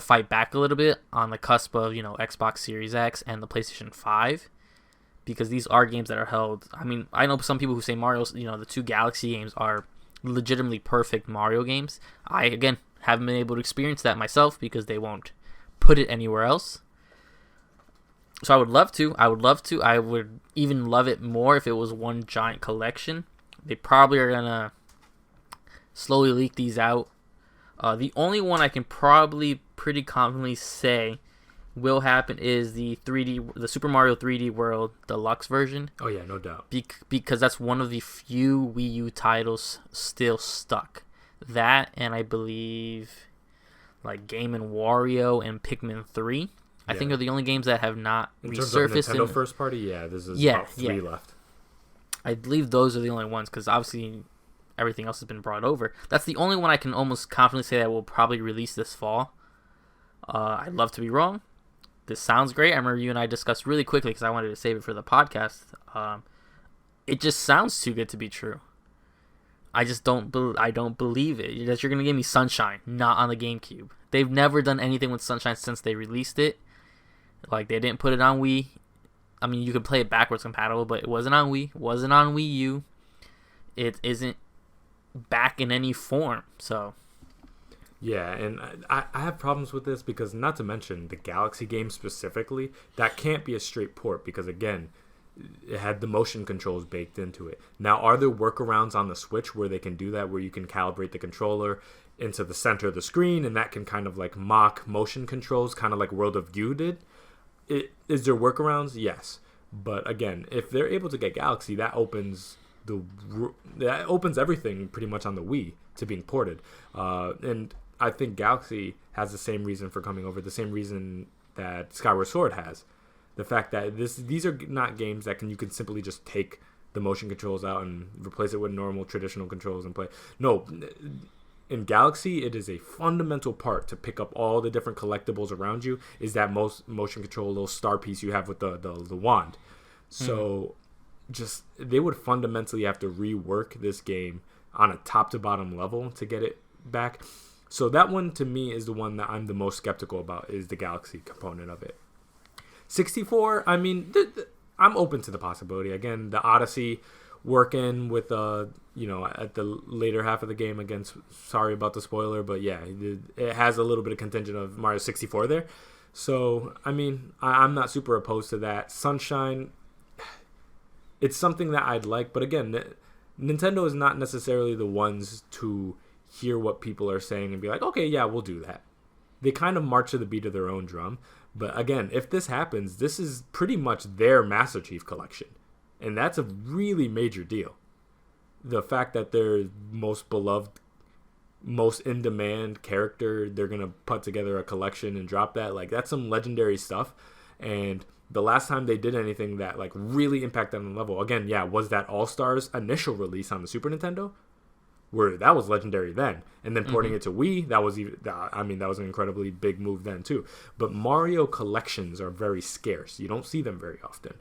fight back a little bit on the cusp of Xbox Series X and the PlayStation 5, because these are games that are held. I mean, I know some people who say Mario's, the two Galaxy games are legitimately perfect Mario games. I, again, haven't been able to experience that myself because they won't put it anywhere else. So I would love to. I would even love it more if it was one giant collection. They probably are going to slowly leak these out. The only one I can probably pretty confidently say will happen is the Super Mario 3D World Deluxe version. Oh yeah, no doubt. Because that's one of the few Wii U titles still stuck. That, and I believe like Game & Wario and Pikmin 3. I think are the only games that have not resurfaced. In Nintendo first party, this is about 3 left. I believe those are the only ones, because obviously everything else has been brought over. That's the only one I can almost confidently say that will probably release this fall. I'd love to be wrong. This sounds great. I remember you and I discussed really quickly because I wanted to save it for the podcast. It just sounds too good to be true. I don't believe it. That you're going to give me Sunshine, not on the GameCube. They've never done anything with Sunshine since they released it. Like, they didn't put it on Wii. I mean, you could play it backwards compatible, but it wasn't on Wii. It wasn't on Wii U. It isn't back in any form, so... Yeah, and I have problems with this because, not to mention, the Galaxy game specifically, that can't be a straight port because, again, it had the motion controls baked into it. Now, are there workarounds on the Switch where they can do that, where you can calibrate the controller into the center of the screen, and that can kind of like mock motion controls, kind of like World of View did? Is there workarounds? Yes. But, again, if they're able to get Galaxy, that opens everything pretty much on the Wii to being ported. And I think Galaxy has the same reason for coming over, the same reason that Skyward Sword has. The fact that these are not games that you can simply just take the motion controls out and replace it with normal traditional controls and play. No, in Galaxy, it is a fundamental part to pick up all the different collectibles around you, is that most motion control little star piece you have with the wand. So just they would fundamentally have to rework this game on a top to bottom level to get it back. So that one, to me, is the one that I'm the most skeptical about, is the Galaxy component of it. 64, I mean, I'm open to the possibility. Again, the Odyssey working with, at the later half of the game, again, sorry about the spoiler, but yeah, it has a little bit of contingent of Mario 64 there. So, I mean, I'm not super opposed to that. Sunshine, it's something that I'd like, but again, Nintendo is not necessarily the ones to hear what people are saying and be like, okay, yeah, we'll do that. They kind of march to the beat of their own drum. But again, if this happens, this is pretty much their Master Chief collection. And that's a really major deal. The fact that their most beloved, most in-demand character, they're going to put together a collection and drop that. Like, that's some legendary stuff. And the last time they did anything that like really impacted on the level, again, was that All-Stars initial release on the Super Nintendo, where that was legendary then, and then porting it to Wii, that was an incredibly big move then too. But Mario collections are very scarce. You don't see them very often.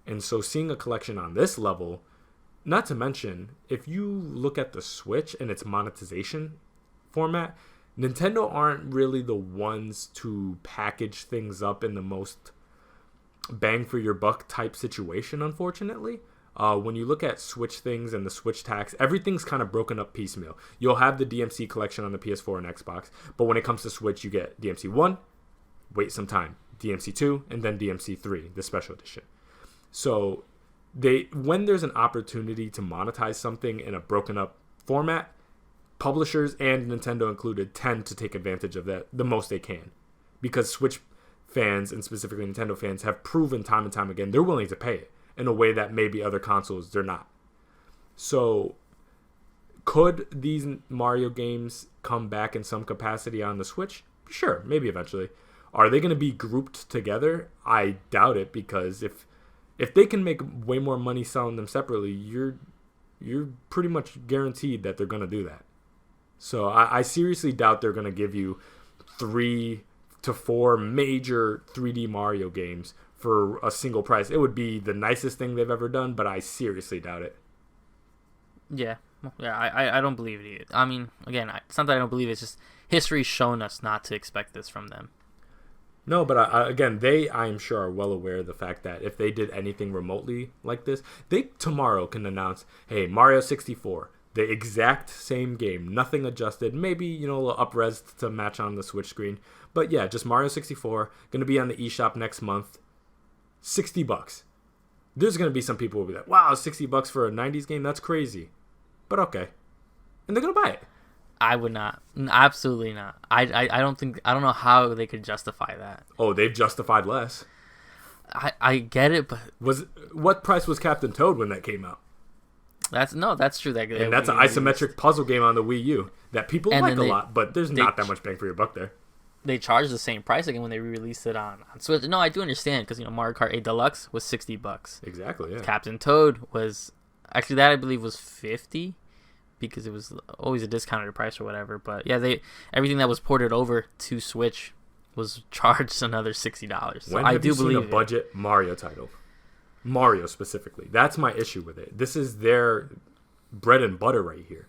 And so seeing a collection on this level, not to mention, if you look at the Switch and its monetization format, Nintendo aren't really the ones to package things up in the most bang for your buck type situation, unfortunately. When you look at Switch things and the Switch tax, everything's kind of broken up piecemeal. You'll have the DMC collection on the PS4 and Xbox, but when it comes to Switch, you get DMC 1, wait some time, DMC 2, and then DMC 3, the special edition. So when there's an opportunity to monetize something in a broken up format, publishers and Nintendo included tend to take advantage of that the most they can, because Switch fans and specifically Nintendo fans have proven time and time again they're willing to pay it in a way that maybe other consoles they're not. So could these Mario games come back in some capacity on the Switch? Sure, maybe eventually. Are they going to be grouped together? I doubt it, because if they can make way more money selling them separately, you're pretty much guaranteed that they're going to do that. So I seriously doubt they're going to give you 3 to 4 major 3D Mario games for a single price. It would be the nicest thing they've ever done, but I seriously doubt it. Yeah, I don't believe it either. I mean, again, it's not that I don't believe it, it's just history's shown us not to expect this from them. No, but again, I'm sure, are well aware of the fact that if they did anything remotely like this, they tomorrow can announce, hey, Mario 64, the exact same game, nothing adjusted, maybe, a little up-res to match on the Switch screen. But yeah, just Mario 64, going to be on the eShop next month, $60. There's going to be some people who will be like, wow, $60 for a 90s game? That's crazy. But okay. And they're going to buy it. I would not. Absolutely not. I don't know how they could justify that. Oh, they've justified less. I get it, but what price was Captain Toad when that came out? That's true. And that's an isometric puzzle game on the Wii U that people like a lot, but there's not that much bang for your buck there. They charged the same price again when they re-released it on Switch. No, I do understand, because Mario Kart 8 Deluxe was $60. Exactly, yeah. Captain Toad was actually, that I believe was $50, because it was always a discounted price or whatever. But yeah, everything that was ported over to Switch was charged another $60. So when I have do you believe seen a budget Mario title? Mario specifically. That's my issue with it. This is their bread and butter right here.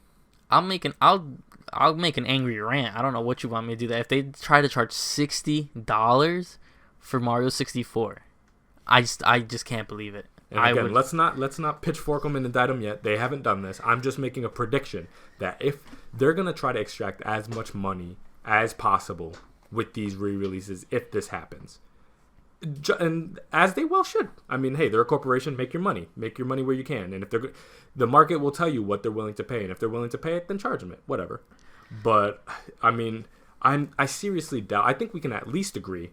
I'll make an angry rant. I don't know what you want me to do that. If they try to charge $60 for Mario 64, I just can't believe it. And again, let's not pitchfork them and indict them yet. They haven't done this. I'm just making a prediction that if they're gonna try to extract as much money as possible with these re-releases, if this happens, and as they well should. I mean, hey, they're a corporation. Make your money where you can. And if the market will tell you what they're willing to pay, and if they're willing to pay it, then charge them it, whatever. But I mean, I seriously doubt. I think we can at least agree.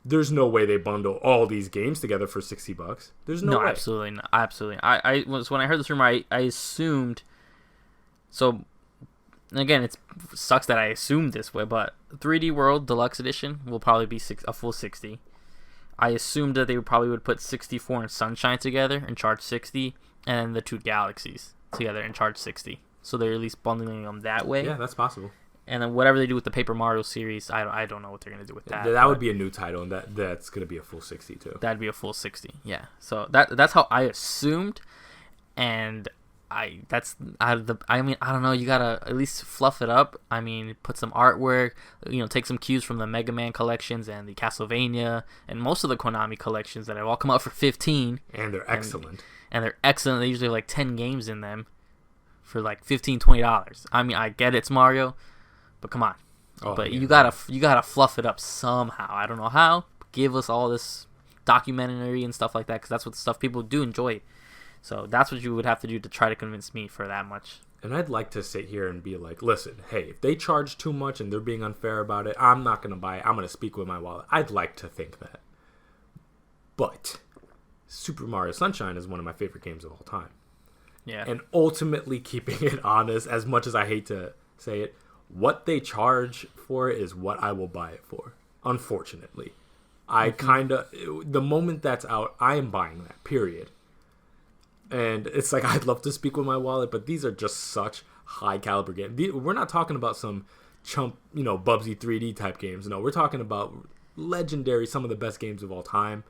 There's no way they bundle all these games together for $60. There's no way. Absolutely not. Absolutely. I was, when I heard this rumor, I assumed. So, again, it sucks that I assumed this way, but 3D World Deluxe Edition will probably be a full $60. I assumed that they probably would put 64 and Sunshine together and charge $60, and then the 2 Galaxies together and charge $60. So they're at least bundling them that way. Yeah, that's possible. And then whatever they do with the Paper Mario series, I don't know what they're going to do with that. That would be a new title, and that's going to be a full 60 too. That'd be a full 60, yeah. So that's how I assumed, and I mean, I don't know, you got to at least fluff it up. I mean, put some artwork, take some cues from the Mega Man collections and the Castlevania and most of the Konami collections that have all come out for $15. And they're excellent. And they're excellent. They usually have like 10 games in them for like $15, $20. I mean, I get it's Mario, but come on. But yeah, you gotta fluff it up somehow. I don't know how. Give us all this documentary and stuff like that, because that's what the stuff people do enjoy. So that's what you would have to do to try to convince me for that much. And I'd like to sit here and be like, listen, hey, if they charge too much and they're being unfair about it, I'm not gonna buy it. I'm gonna speak with my wallet. I'd like to think that. But Super Mario Sunshine is one of my favorite games of all time. Yeah. And ultimately, keeping it honest, as much as I hate to say it, what they charge for it is what I will buy it for. Unfortunately. The moment that's out, I am buying that, period. And it's like, I'd love to speak with my wallet, but these are just such high caliber games. We're not talking about some chump, Bubsy 3D type games. No, we're talking about legendary, some of the best games of all time.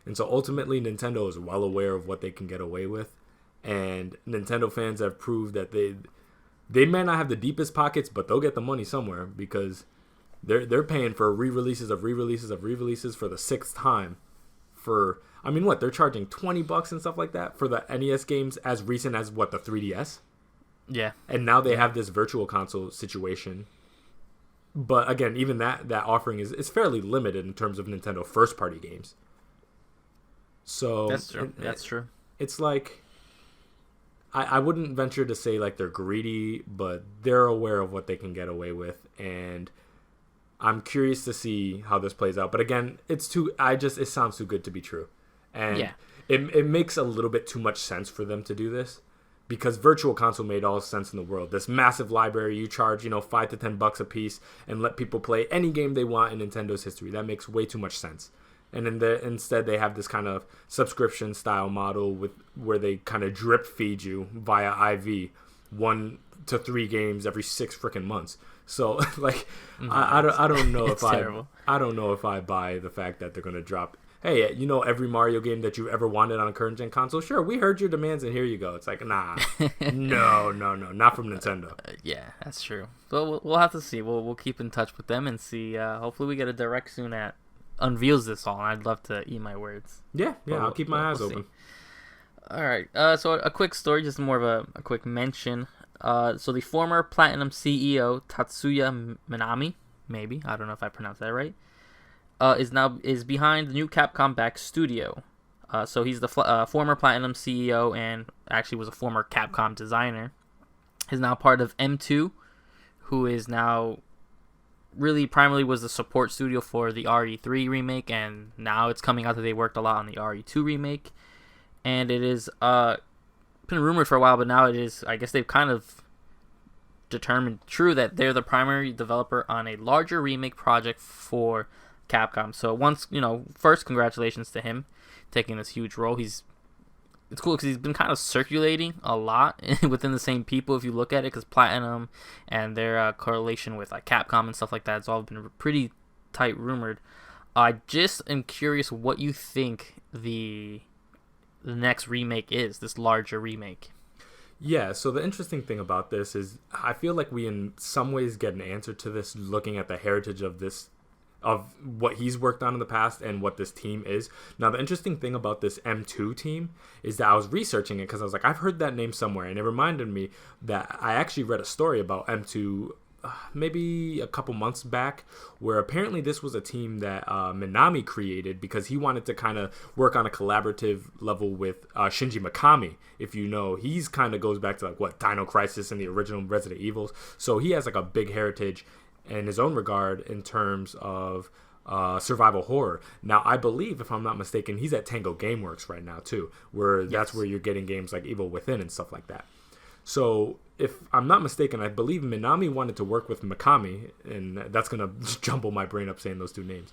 And so ultimately, Nintendo is well aware of what they can get away with. And Nintendo fans have proved that they may not have the deepest pockets, but they'll get the money somewhere, because they're paying for re-releases of re-releases of re-releases for the 6th time for, I mean, what, they're charging $20 and stuff like that for the NES games as recent as, what, the 3DS? Yeah. And now they have this virtual console situation. But again, even that offering is fairly limited in terms of Nintendo first-party games. So that's true. That's true. It's like, I wouldn't venture to say like they're greedy, but they're aware of what they can get away with, and I'm curious to see how this plays out. But again, it sounds too good to be true, and it makes a little bit too much sense for them to do this, because Virtual Console made all sense in the world. This massive library, you charge $5 to $10 a piece and let people play any game they want in Nintendo's history. That makes way too much sense. And instead they have this kind of subscription style model where they kind of drip feed you via IV 1 to 3 games every 6 freaking months. So like I don't know if I don't know if I buy the fact that they're gonna drop, hey, every Mario game that you've ever wanted on a current gen console. Sure, we heard your demands and here you go. It's like, nah, no, not from Nintendo. Yeah, that's true. So we'll have to see. We'll keep in touch with them and see. Hopefully we get a direct soon that unveils this all, and I'd love to eat my words. Yeah, I'll keep my eyes open. All right, so a quick story, just more of a quick mention. So the former Platinum CEO Tatsuya Minami, maybe, I don't know if I pronounced that right, is behind the new Capcom-backed studio. So he's the former Platinum CEO and actually was a former Capcom designer. Is now part of M2, who is now really primarily was the support studio for the RE3 remake, and now it's coming out that they worked a lot on the RE2 remake. And it is been rumored for a while, but now it is, I guess they've kind of determined true that they're the primary developer on a larger remake project for Capcom. So first, congratulations to him taking this huge role. It's cool because he's been kind of circulating a lot within the same people if you look at it, because Platinum and their correlation with like Capcom and stuff like that, it's all been pretty tight rumored. I just am curious what you think the next remake is, this larger remake. Yeah, so the interesting thing about this is I feel like we in some ways get an answer to this looking at the heritage of what he's worked on in the past and what this team is. Now, the interesting thing about this M2 team is that I was researching it because I was like, I've heard that name somewhere, and it reminded me that I actually read a story about M2 maybe a couple months back, where apparently this was a team that Minami created because he wanted to kind of work on a collaborative level with Shinji Mikami. If you know, he's kind of goes back to like what Dino Crisis and the original Resident Evils, so he has like a big heritage in his own regard in terms of survival horror. Now, I believe, if I'm not mistaken, he's at Tango Gameworks right now too, where that's where you're getting games like Evil Within and stuff like that. So, if I'm not mistaken, I believe Minami wanted to work with Mikami, and that's going to jumble my brain up saying those two names.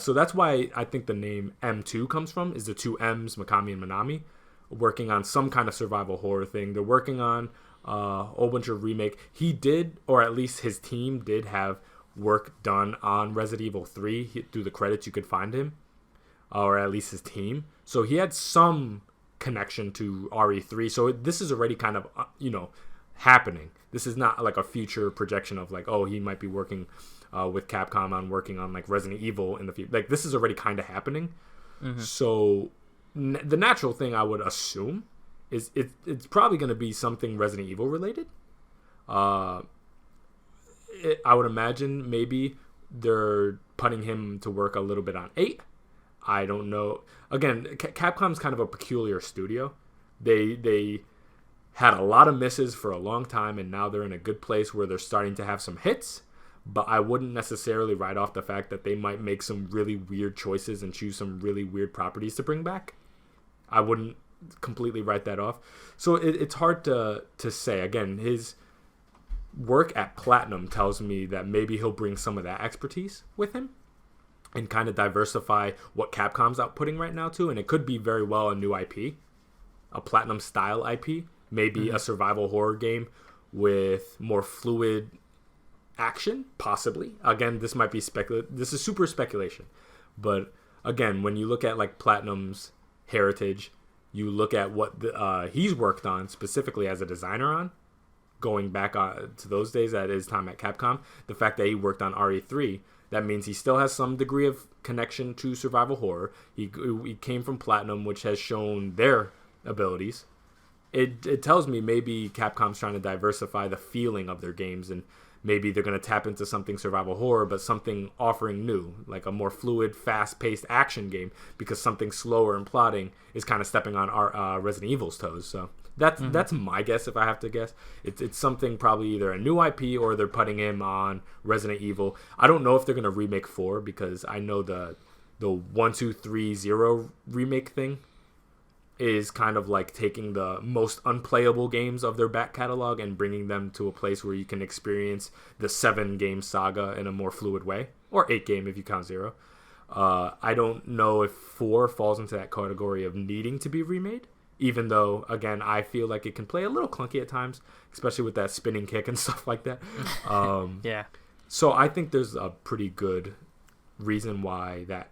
So that's why I think the name M2 comes from, is the two M's, Mikami and Minami, working on some kind of survival horror thing. They're working on a whole bunch of remake. He did, or at least his team did have work done on Resident Evil 3. Through the credits, you could find him, or at least his team. So he had some connection to RE3. So this is already kind of, happening. This is not like a future projection of like, oh, he might be working with Capcom on working on like Resident Evil in the future. Like, this is already kind of happening. Mm-hmm. So the natural thing I would assume is it's probably going to be something Resident Evil related. I would imagine maybe they're putting him to work a little bit on 8. I don't know. Again, Capcom's kind of a peculiar studio. They had a lot of misses for a long time, and now they're in a good place where they're starting to have some hits. But I wouldn't necessarily write off the fact that they might make some really weird choices and choose some really weird properties to bring back. I wouldn't completely write that off. So it's hard to say. Again, his work at Platinum tells me that maybe he'll bring some of that expertise with him and kind of diversify what Capcom's outputting right now too. And it could be very well a new IP, a Platinum style IP, maybe a survival horror game with more fluid action, possibly. Again, this might be this is super speculation. But again, when you look at like Platinum's heritage, you look at what he's worked on specifically as a designer on, going back to those days at his time at Capcom, the fact that he worked on RE3, That means he still has some degree of connection to survival horror. He came from Platinum, which has shown their abilities. It tells me maybe Capcom's trying to diversify the feeling of their games, and maybe they're going to tap into something survival horror, but something offering new, like a more fluid, fast-paced action game, because something slower and plotting is kind of stepping on our Resident Evil's toes. So that's my guess if I have to guess. It's something probably either a new IP or they're putting him on Resident Evil. I don't know if they're going to remake 4, because I know the 1, 2, 3, 0 remake thing is kind of like taking the most unplayable games of their back catalog and bringing them to a place where you can experience the 7-game saga in a more fluid way, or 8-game if you count 0. I don't know if 4 falls into that category of needing to be remade, even though, again, I feel like it can play a little clunky at times, especially with that spinning kick and stuff like that. Yeah. So I think there's a pretty good reason why that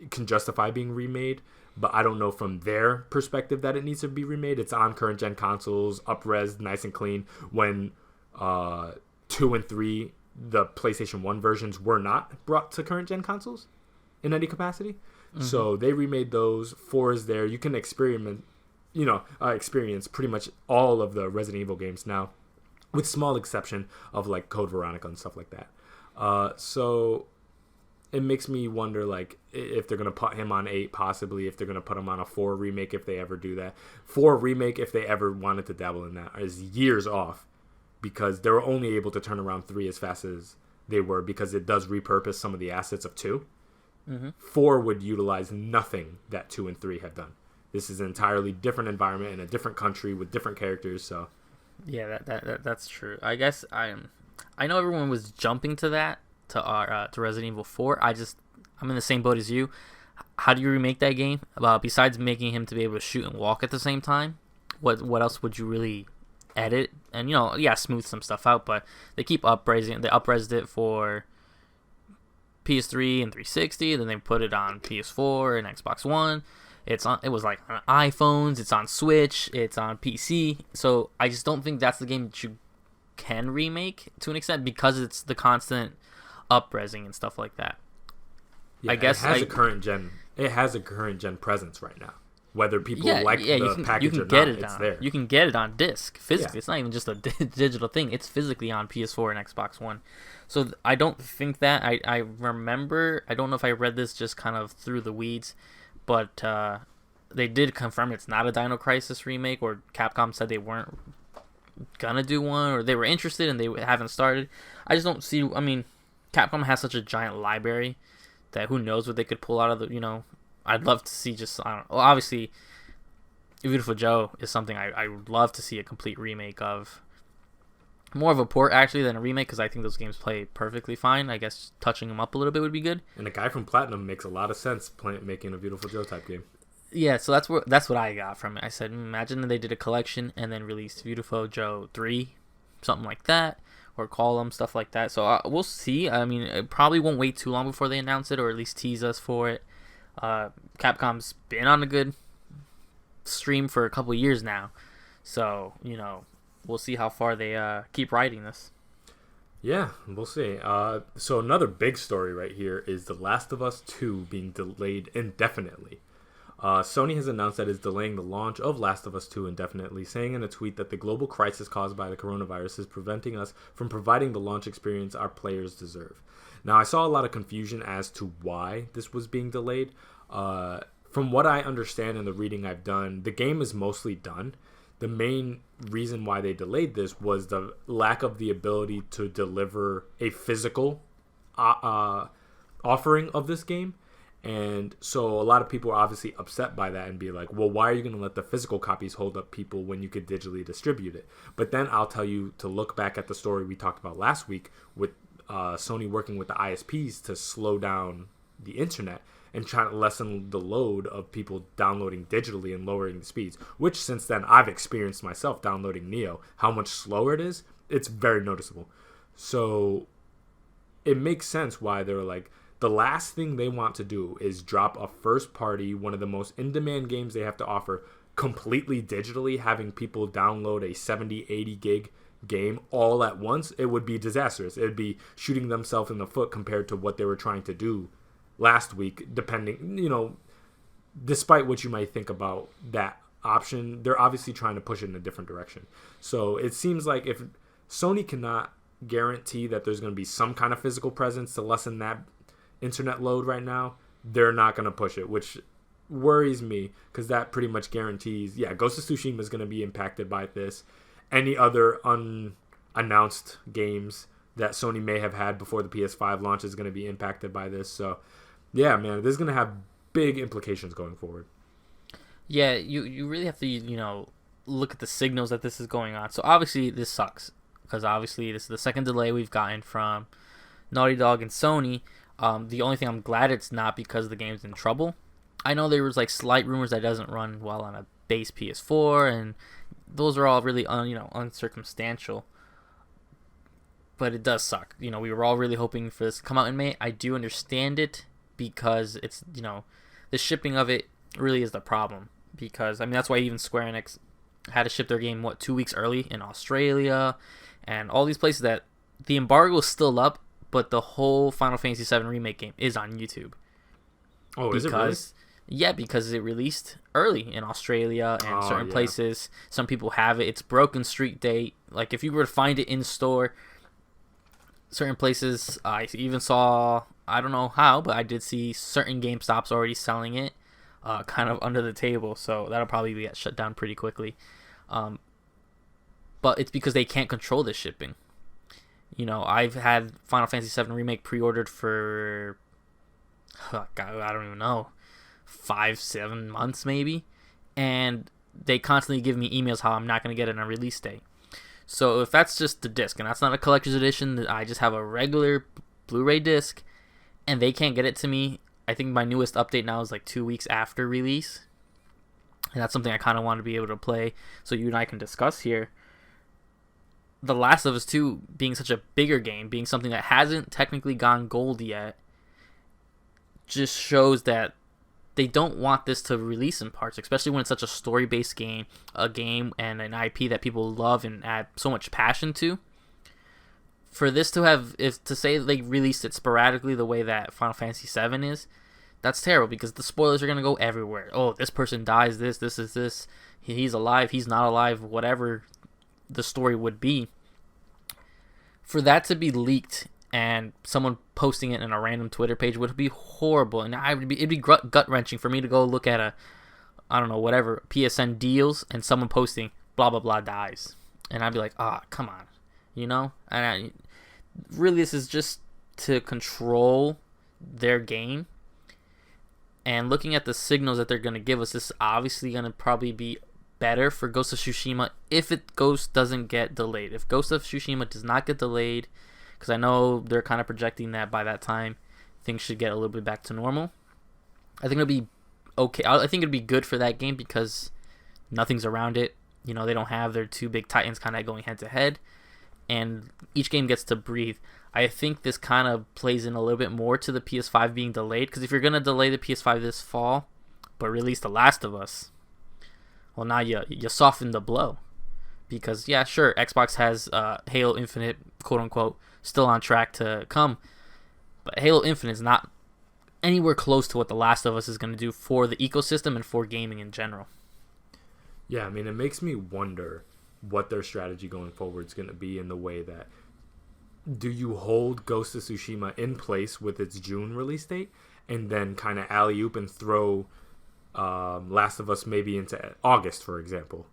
can justify being remade, but I don't know from their perspective that it needs to be remade. It's on current gen consoles, up-res, nice and clean, when 2 and 3, the PlayStation 1 versions, were not brought to current gen consoles in any capacity. Mm-hmm. So they remade those. 4 is there. You can experience pretty much all of the Resident Evil games now, with small exception of like Code Veronica and stuff like that. So it makes me wonder, like, if they're going to put him on 8, possibly, if they're going to put him on a 4 remake, if they ever do that. 4 remake, if they ever wanted to dabble in that, is years off, because they were only able to turn around 3 as fast as they were, because it does repurpose some of the assets of 2. Mm-hmm. 4 would utilize nothing that 2 and 3 have done. This is an entirely different environment in a different country with different characters, so... Yeah, that's true. I guess I know everyone was jumping to that, to Resident Evil 4. I'm in the same boat as you. How do you remake that game? Besides making him to be able to shoot and walk at the same time, what else would you really edit? And smooth some stuff out, but they keep upraising. They upraised it for PS3 and 360, then they put it on PS4 and Xbox One. It was like on iPhones, it's on Switch, it's on PC. So I just don't think that's the game that you can remake to an extent, because it's the constant up-resing and stuff like that. Yeah, I guess it has a current gen presence right now. Whether people like the package or not, it's there. You can get it on disc physically. Yeah. It's not even just a digital thing. It's physically on PS4 and Xbox One. So I don't think that. I remember, I don't know if I read this just kind of through the weeds, but they did confirm it's not a Dino Crisis remake, or Capcom said they weren't gonna do one, or they were interested and they haven't started. I just don't see. I mean, Capcom has such a giant library that who knows what they could pull out of the. I'd love to see just. I don't know. Well, obviously, Beautiful Joe is something I would love to see a complete remake of. More of a port actually than a remake, because I think those games play perfectly fine. I guess touching them up a little bit would be good. And a guy from Platinum makes a lot of sense making a Beautiful Joe type game. Yeah, so that's what I got from it. I said, imagine that they did a collection and then released Beautiful Joe 3, something like that, or Column, stuff like that. So we'll see. I mean, it probably won't wait too long before they announce it, or at least tease us for it. Capcom's been on a good stream for a couple years now, so we'll see how far they keep riding this. Yeah, we'll see. So another big story right here is The Last of Us 2 being delayed indefinitely. Sony has announced that it's delaying the launch of Last of Us 2 indefinitely, saying in a tweet that the global crisis caused by the coronavirus is preventing us from providing the launch experience our players deserve. Now, I saw a lot of confusion as to why this was being delayed. From what I understand in the reading I've done, the game is mostly done. The main reason why they delayed this was the lack of the ability to deliver a physical offering of this game. And so a lot of people are obviously upset by that and be like, well, why are you going to let the physical copies hold up people when you could digitally distribute it? But then I'll tell you to look back at the story we talked about last week with Sony working with the ISPs to slow down the internet and trying to lessen the load of people downloading digitally and lowering the speeds, which since then I've experienced myself downloading Neo, how much slower it is. It's very noticeable. So it makes sense why they're like, the last thing they want to do is drop a first party, one of the most in-demand games they have to offer, completely digitally, having people download a 70, 80 gig game all at once, it would be disastrous. It would be shooting themselves in the foot compared to what they were trying to do last week, despite what you might think about that option. They're obviously trying to push it in a different direction. So it seems like if Sony cannot guarantee that there's going to be some kind of physical presence to lessen that internet load right now, they're not going to push it, which worries me because that pretty much guarantees, Ghost of Tsushima is going to be impacted by this. Any other unannounced games that Sony may have had before the PS5 launch is going to be impacted by this. So, yeah, man, this is going to have big implications going forward. Yeah, you really have to, look at the signals that this is going on. So, obviously, this sucks because, obviously, this is the second delay we've gotten from Naughty Dog and Sony. The only thing I'm glad it's not because the game's in trouble. I know there was, slight rumors that it doesn't run well on a base PS4, and those are all really uncircumstantial, but it does suck. We were all really hoping for this to come out in May. I do understand it because it's the shipping of it really is the problem, because that's why even Square Enix had to ship their game 2 weeks early in Australia and all these places that the embargo is still up, but the whole Final Fantasy VII Remake game is on YouTube. Oh, is it really? Yeah, because it released early in Australia and certain places. Some people have it. It's broken street date. If you were to find it in store, certain places, I even saw, I don't know how, but I did see certain GameStops already selling it kind of under the table. So that'll probably get shut down pretty quickly. But it's because they can't control the shipping. I've had Final Fantasy VII Remake pre-ordered for, I don't even know, 5-7 months maybe, and they constantly give me emails how I'm not going to get it on a release day. So if that's just the disc and that's not a collector's edition, I just have a regular Blu-ray disc and they can't get it to me. I think my newest update now is 2 weeks after release, and that's something I kind of want to be able to play so you and I can discuss here. The Last of Us 2 being such a bigger game, being something that hasn't technically gone gold yet, just shows that they don't want this to release in parts, especially when it's such a story-based game, a game and an IP that people love and add so much passion to. For this to say they released it sporadically the way that Final Fantasy VII is, that's terrible because the spoilers are going to go everywhere. Oh, this person dies, this is this, he's alive, he's not alive, whatever the story would be. For that to be leaked and someone posting it in a random Twitter page would be horrible, and it'd be gut wrenching for me to go look at whatever PSN deals and someone posting blah blah blah dies, and I'd be like, come on, And really, this is just to control their game. And looking at the signals that they're gonna give us, this is obviously gonna probably be better for Ghost of Tsushima if Ghost doesn't get delayed. If Ghost of Tsushima does not get delayed, because I know they're kind of projecting that by that time things should get a little bit back to normal, I think it'll be okay. I think it'd be good for that game because nothing's around it. They don't have their two big titans kind of going head to head, and each game gets to breathe. I think this kind of plays in a little bit more to the PS5 being delayed, because if you're going to delay the PS5 this fall but release The Last of Us, well, now you soften the blow. Because, yeah, sure, Xbox has Halo Infinite, quote-unquote, still on track to come. But Halo Infinite is not anywhere close to what The Last of Us is going to do for the ecosystem and for gaming in general. Yeah, it makes me wonder what their strategy going forward is going to be in the way that, do you hold Ghost of Tsushima in place with its June release date and then kind of alley-oop and throw Last of Us maybe into August, for example,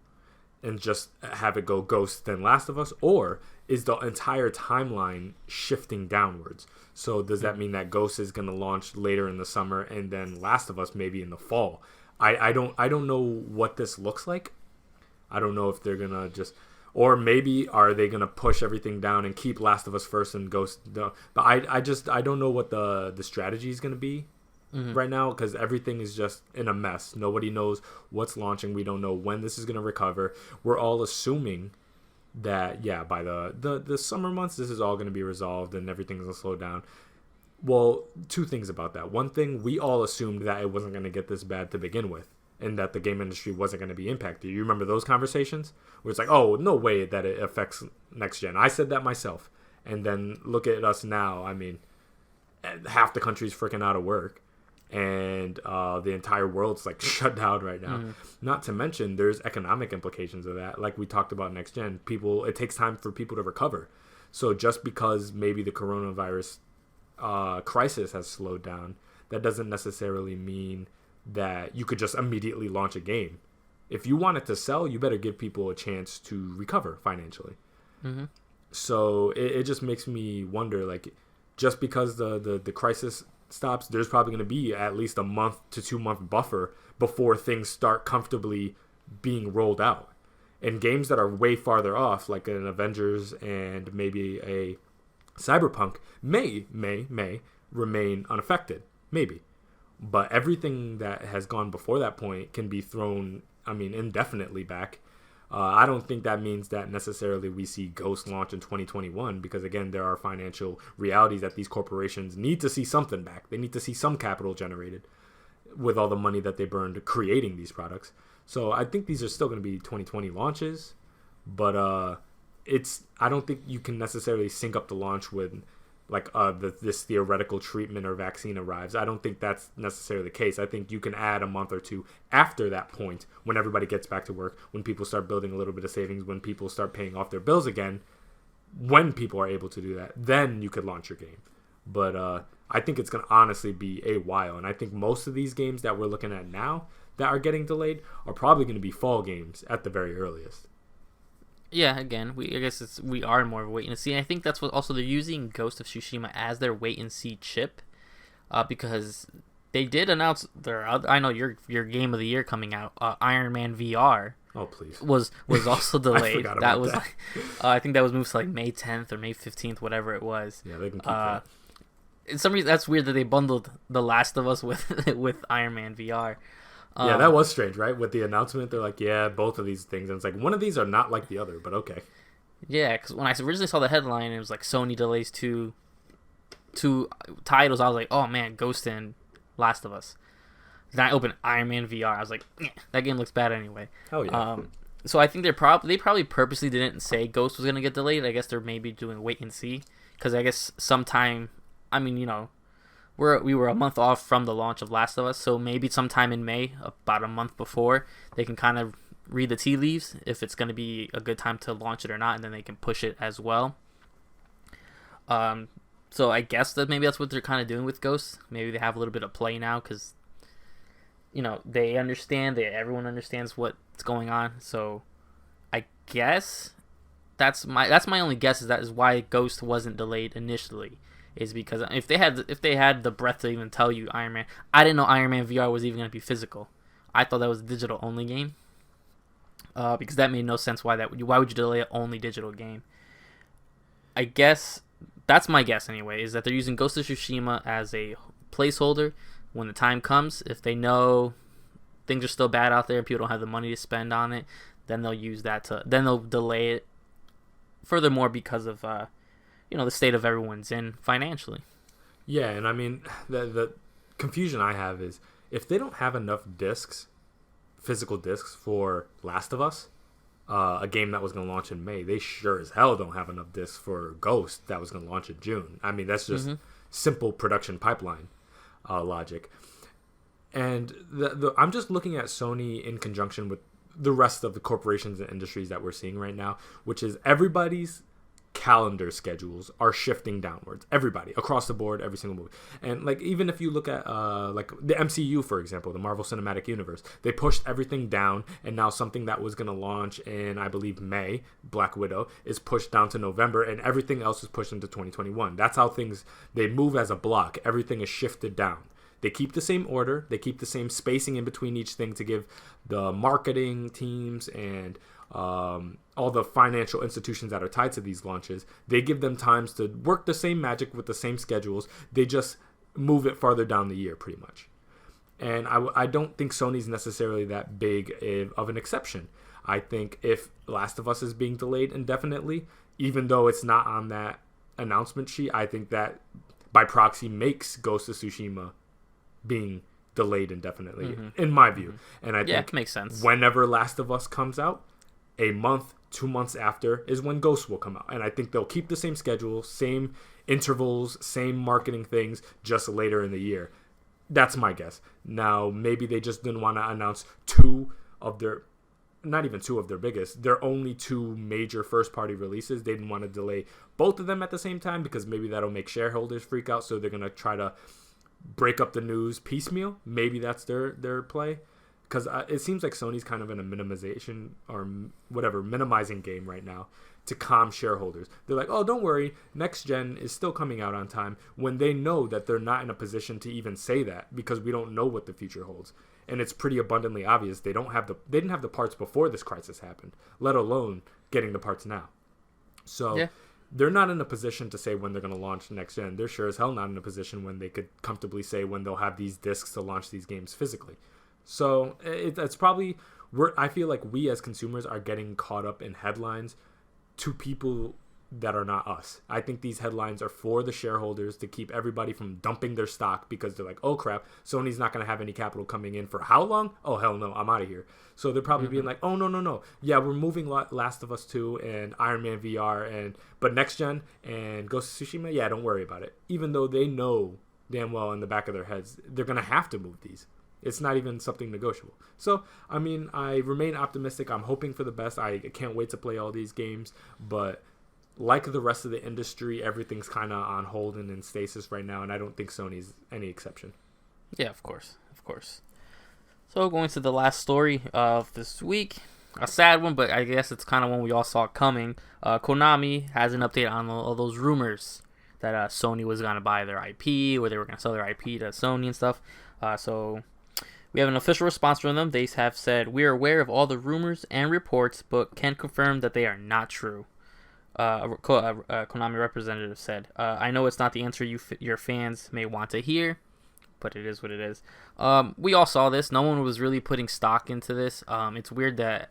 and just have it go Ghost then Last of Us? Or is the entire timeline shifting downwards? So does that mean that Ghost is going to launch later in the summer and then Last of Us maybe in the fall? I don't know what this looks like. I don't know if they're going to just, or maybe are they going to push everything down and keep Last of Us first and Ghost? But I don't know what the strategy is going to be right now, because everything is just in a mess. Nobody knows what's launching. We don't know when this is going to recover. We're all assuming that, by the summer months, this is all going to be resolved and everything's going to slow down. Well, two things about that. One thing, we all assumed that it wasn't going to get this bad to begin with. and that the game industry wasn't going to be impacted. You remember those conversations where it's like, oh, no way that it affects next gen. I said that myself. And then look at us now. I mean, half the country's freaking out of work, and the entire world's like shut down right now. Not to mention there's economic implications of that. Like we talked about next gen, it takes time for people to recover. So just because maybe the coronavirus crisis has slowed down, that doesn't necessarily mean that you could just immediately launch a game. If you want it to sell, you better give people a chance to recover financially. So it just makes me wonder, like, just because the crisis stops, there's probably going to be at least a month to 2 month buffer before things start comfortably being rolled out. And games that are way farther off, like an Avengers and maybe a Cyberpunk, may remain unaffected. Maybe. But everything that has gone before that point can be thrown, indefinitely back. I don't think that means that necessarily we see Ghost launch in 2021, because again, there are financial realities that these corporations need to see something back. They need to see some capital generated with all the money that they burned creating these products. So I think these are still going to be 2020 launches, but I don't think you can necessarily sync up the launch with like this theoretical treatment or vaccine arrives. I don't think that's necessarily the case. I think you can add a month or two after that point, when everybody gets back to work, when people start building a little bit of savings, when people start paying off their bills again, when people are able to do that, then you could launch your game. But I think it's going to honestly be a while. And I think most of these games that we're looking at now that are getting delayed are probably going to be fall games at the very earliest. Yeah, again, I guess we are more of a wait and see. And I think that's what also they're using Ghost of Tsushima as their wait and see chip, because they did announce their other, I know your game of the year coming out, Iron Man VR. Oh please. Was also delayed. I that was like, I think that was moved to like May 10th or May 15th, whatever it was. Yeah, they can keep that. In some reason, that's weird that they bundled The Last of Us with Iron Man VR. Yeah, that was strange, right? With the announcement, they're like, yeah, both of these things. And it's like, one of these are not like the other, but okay. Yeah, because when I originally saw the headline, it was like Sony delays two titles. I was like, oh man, Ghost and Last of Us. Then I opened Iron Man VR. I was like, that game looks bad anyway. Oh yeah. So I think they probably purposely didn't say Ghost was going to get delayed. I guess they're maybe doing wait and see. Because I guess sometime, we were a month off from the launch of Last of Us, so maybe sometime in May, about a month before, they can kind of read the tea leaves if it's going to be a good time to launch it or not, and then they can push it as well. So I guess that maybe that's what they're kind of doing with Ghost. Maybe they have a little bit of play now because, they understand, everyone understands what's going on. So I guess that's my only guess, is why Ghost wasn't delayed initially. Is because if they had the breath to even tell you Iron Man, I didn't know Iron Man VR was even going to be physical. I thought that was a digital only game. Because that made no sense. Why would you delay an only digital game? I guess that's my guess anyway. Is that they're using Ghost of Tsushima as a placeholder when the time comes. If they know things are still bad out there and people don't have the money to spend on it, then they'll use that then they'll delay it. Furthermore, because of the state of everyone's in financially. Yeah, and the confusion I have is if they don't have enough physical discs for Last of Us, a game that was going to launch in May, they sure as hell don't have enough discs for Ghost that was going to launch in June. That's just simple production pipeline logic. And I'm just looking at Sony in conjunction with the rest of the corporations and industries that we're seeing right now, which is everybody's calendar schedules are shifting downwards. Everybody across the board, every single movie. And like, even if you look at like the MCU, for example, the Marvel Cinematic Universe, they pushed everything down, and now something that was going to launch in, I believe, May, Black Widow, is pushed down to November, and everything else is pushed into 2021. That's how they move as a block. Everything is shifted down. They keep the same order, they keep the same spacing in between each thing to give the marketing teams and all the financial institutions that are tied to these launches, they give them times to work the same magic with the same schedules. They just move it farther down the year, pretty much. And I don't think Sony's necessarily that big of an exception. I think if Last of Us is being delayed indefinitely, even though it's not on that announcement sheet, I think that by proxy makes Ghost of Tsushima being delayed indefinitely, in my view. And I think it makes sense. Whenever Last of Us comes out, a month, 2 months after is when Ghost will come out. And I think they'll keep the same schedule, same intervals, same marketing things, just later in the year. That's my guess. Now, maybe they just didn't want to announce not even two of their biggest. They're only two major first-party releases. They didn't want to delay both of them at the same time because maybe that'll make shareholders freak out. So they're going to try to break up the news piecemeal. Maybe that's their play. Because it seems like Sony's kind of in a minimization or minimizing game right now to calm shareholders. They're like, oh, don't worry, next gen is still coming out on time, when they know that they're not in a position to even say that because we don't know what the future holds. And it's pretty abundantly obvious they didn't have the parts before this crisis happened, let alone getting the parts now. So they're not in a position to say when they're going to launch next gen. They're sure as hell not in a position when they could comfortably say when they'll have these discs to launch these games physically. So it's probably, I feel like we as consumers are getting caught up in headlines to people that are not us. I think these headlines are for the shareholders to keep everybody from dumping their stock because they're like, oh crap, Sony's not going to have any capital coming in for how long? Oh hell no, I'm out of here. So they're probably being like, oh no. Yeah, we're moving Last of Us 2 and Iron Man VR, but next gen and Ghost of Tsushima, yeah, don't worry about it. Even though they know damn well in the back of their heads, they're going to have to move these. It's not even something negotiable. So, I mean, I remain optimistic. I'm hoping for the best. I can't wait to play all these games. But like the rest of the industry, everything's kind of on hold and in stasis right now. And I don't think Sony's any exception. Yeah, of course. So, going to the last story of this week. A sad one, but I guess it's kind of one we all saw coming. Konami has an update on all those rumors that Sony was going to buy their IP, or they were going to sell their IP to Sony and stuff. So we have an official response from them. They have said, we are aware of all the rumors and reports, but can confirm that they are not true. A Konami representative said, I know it's not the answer your fans may want to hear, but it is what it is. We all saw this. No one was really putting stock into this. It's weird that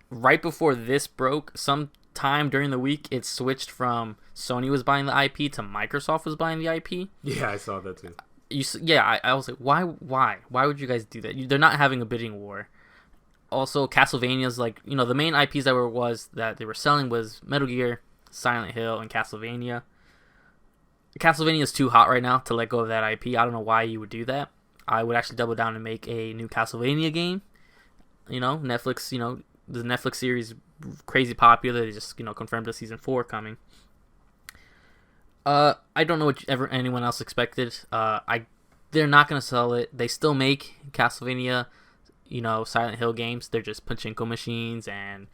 right before this broke, sometime during the week, it switched from Sony was buying the IP to Microsoft was buying the IP. Yeah, I saw that too. I was like, why would you guys do that? They're not having a bidding war. Also, Castlevania's like, the main IPs that they were selling was Metal Gear, Silent Hill, and Castlevania. Castlevania is too hot right now to let go of that IP. I don't know why you would do that. I would actually double down and make a new Castlevania game. Netflix, the Netflix series crazy popular. They just, confirmed a season 4 coming. I don't know what anyone else expected. They're not going to sell it. They still make Castlevania, Silent Hill games. They're just pachinko machines and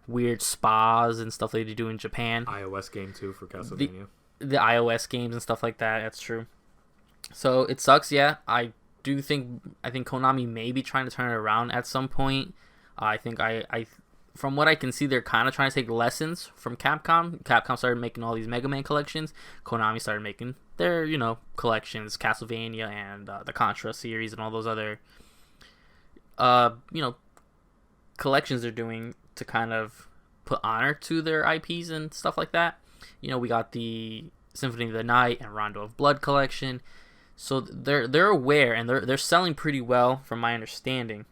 weird spas and stuff they do in Japan. iOS game too for Castlevania. The iOS games and stuff like that. That's true. So it sucks. Yeah, I think Konami may be trying to turn it around at some point. I think from what I can see, they're kind of trying to take lessons from Capcom. Capcom started making all these Mega Man collections. Konami started making their, collections, Castlevania and the Contra series and all those other, collections they're doing to kind of put honor to their IPs and stuff like that. We got the Symphony of the Night and Rondo of Blood collection. So they're aware and they're selling pretty well from my understanding.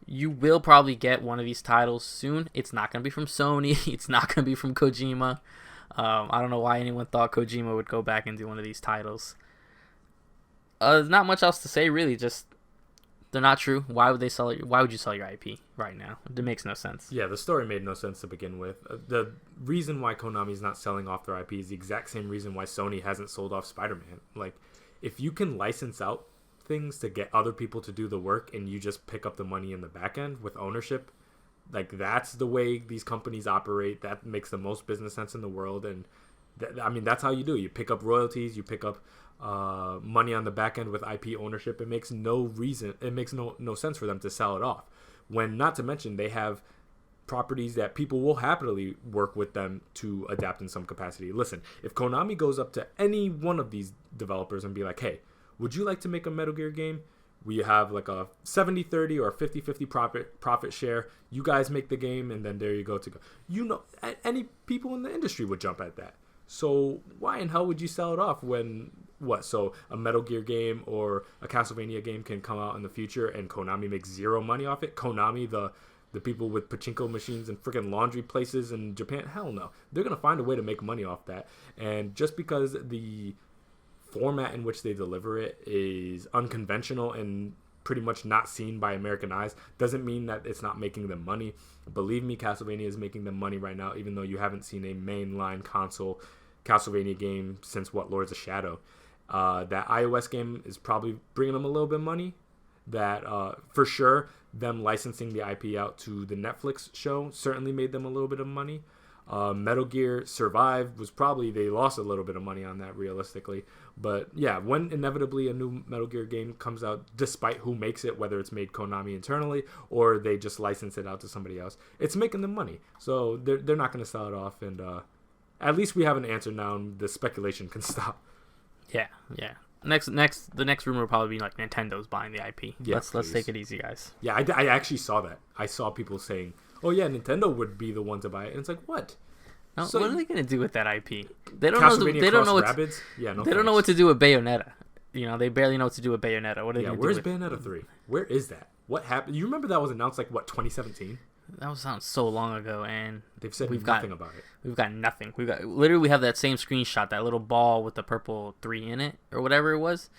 You will probably get one of these titles soon. It's not going to be from Sony. It's not going to be from Kojima. I don't know why anyone thought Kojima would go back and do one of these titles. There's not much else to say, really. Just, they're not true. Why would you sell your IP right now? It makes no sense. Yeah, the story made no sense to begin with. The reason why Konami's not selling off their IP is the exact same reason why Sony hasn't sold off Spider-Man. Like, if you can license out things to get other people to do the work and you just pick up the money in the back end with ownership, like that's the way these companies operate. That makes the most business sense in the world. And that's how you do it. You pick up royalties, you pick up money on the back end with IP ownership. It makes no sense for them to sell it off, when not to mention they have properties that people will happily work with them to adapt in some capacity. Listen, if Konami goes up to any one of these developers and be like, hey, would you like to make a Metal Gear game? We have like a 70-30 or a 50-50 profit share. You guys make the game, and then there you go to go. Any people in the industry would jump at that. So why in hell would you sell it off when what? So a Metal Gear game or a Castlevania game can come out in the future and Konami makes zero money off it? Konami, the people with pachinko machines and freaking laundry places in Japan? Hell no. They're going to find a way to make money off that. And just because the format in which they deliver it is unconventional and pretty much not seen by American eyes doesn't mean that it's not making them money. Believe me, Castlevania is making them money right now, even though you haven't seen a mainline console Castlevania game since Lords of Shadow. That iOS game is probably bringing them a little bit of money. That for sure, them licensing the IP out to the Netflix show certainly made them a little bit of money. Metal Gear Survive was probably, they lost a little bit of money on that realistically. But yeah, when inevitably a new Metal Gear game comes out, despite who makes it, whether it's made Konami internally or they just license it out to somebody else, it's making them money. So they're not going to sell it off. And at least we have an answer now and the speculation can stop. Yeah. The next rumor will probably be like Nintendo's buying the IP. Yeah, let's take it easy, guys. Yeah, I actually saw that. I saw people saying, "Oh yeah, Nintendo would be the one to buy it," and it's like, what? No, So what are they gonna do with that IP? They don't know. They don't know what. Rabbids? Yeah, no. They don't know what to do with Bayonetta. They barely know what to do with Bayonetta. What are they gonna where's do with Bayonetta 3? Where is that? What happened? You remember that was announced 2017? That sounds so long ago, and They've said nothing about it. We've got nothing. We have that same screenshot, that little ball with the purple 3 in it or whatever it was.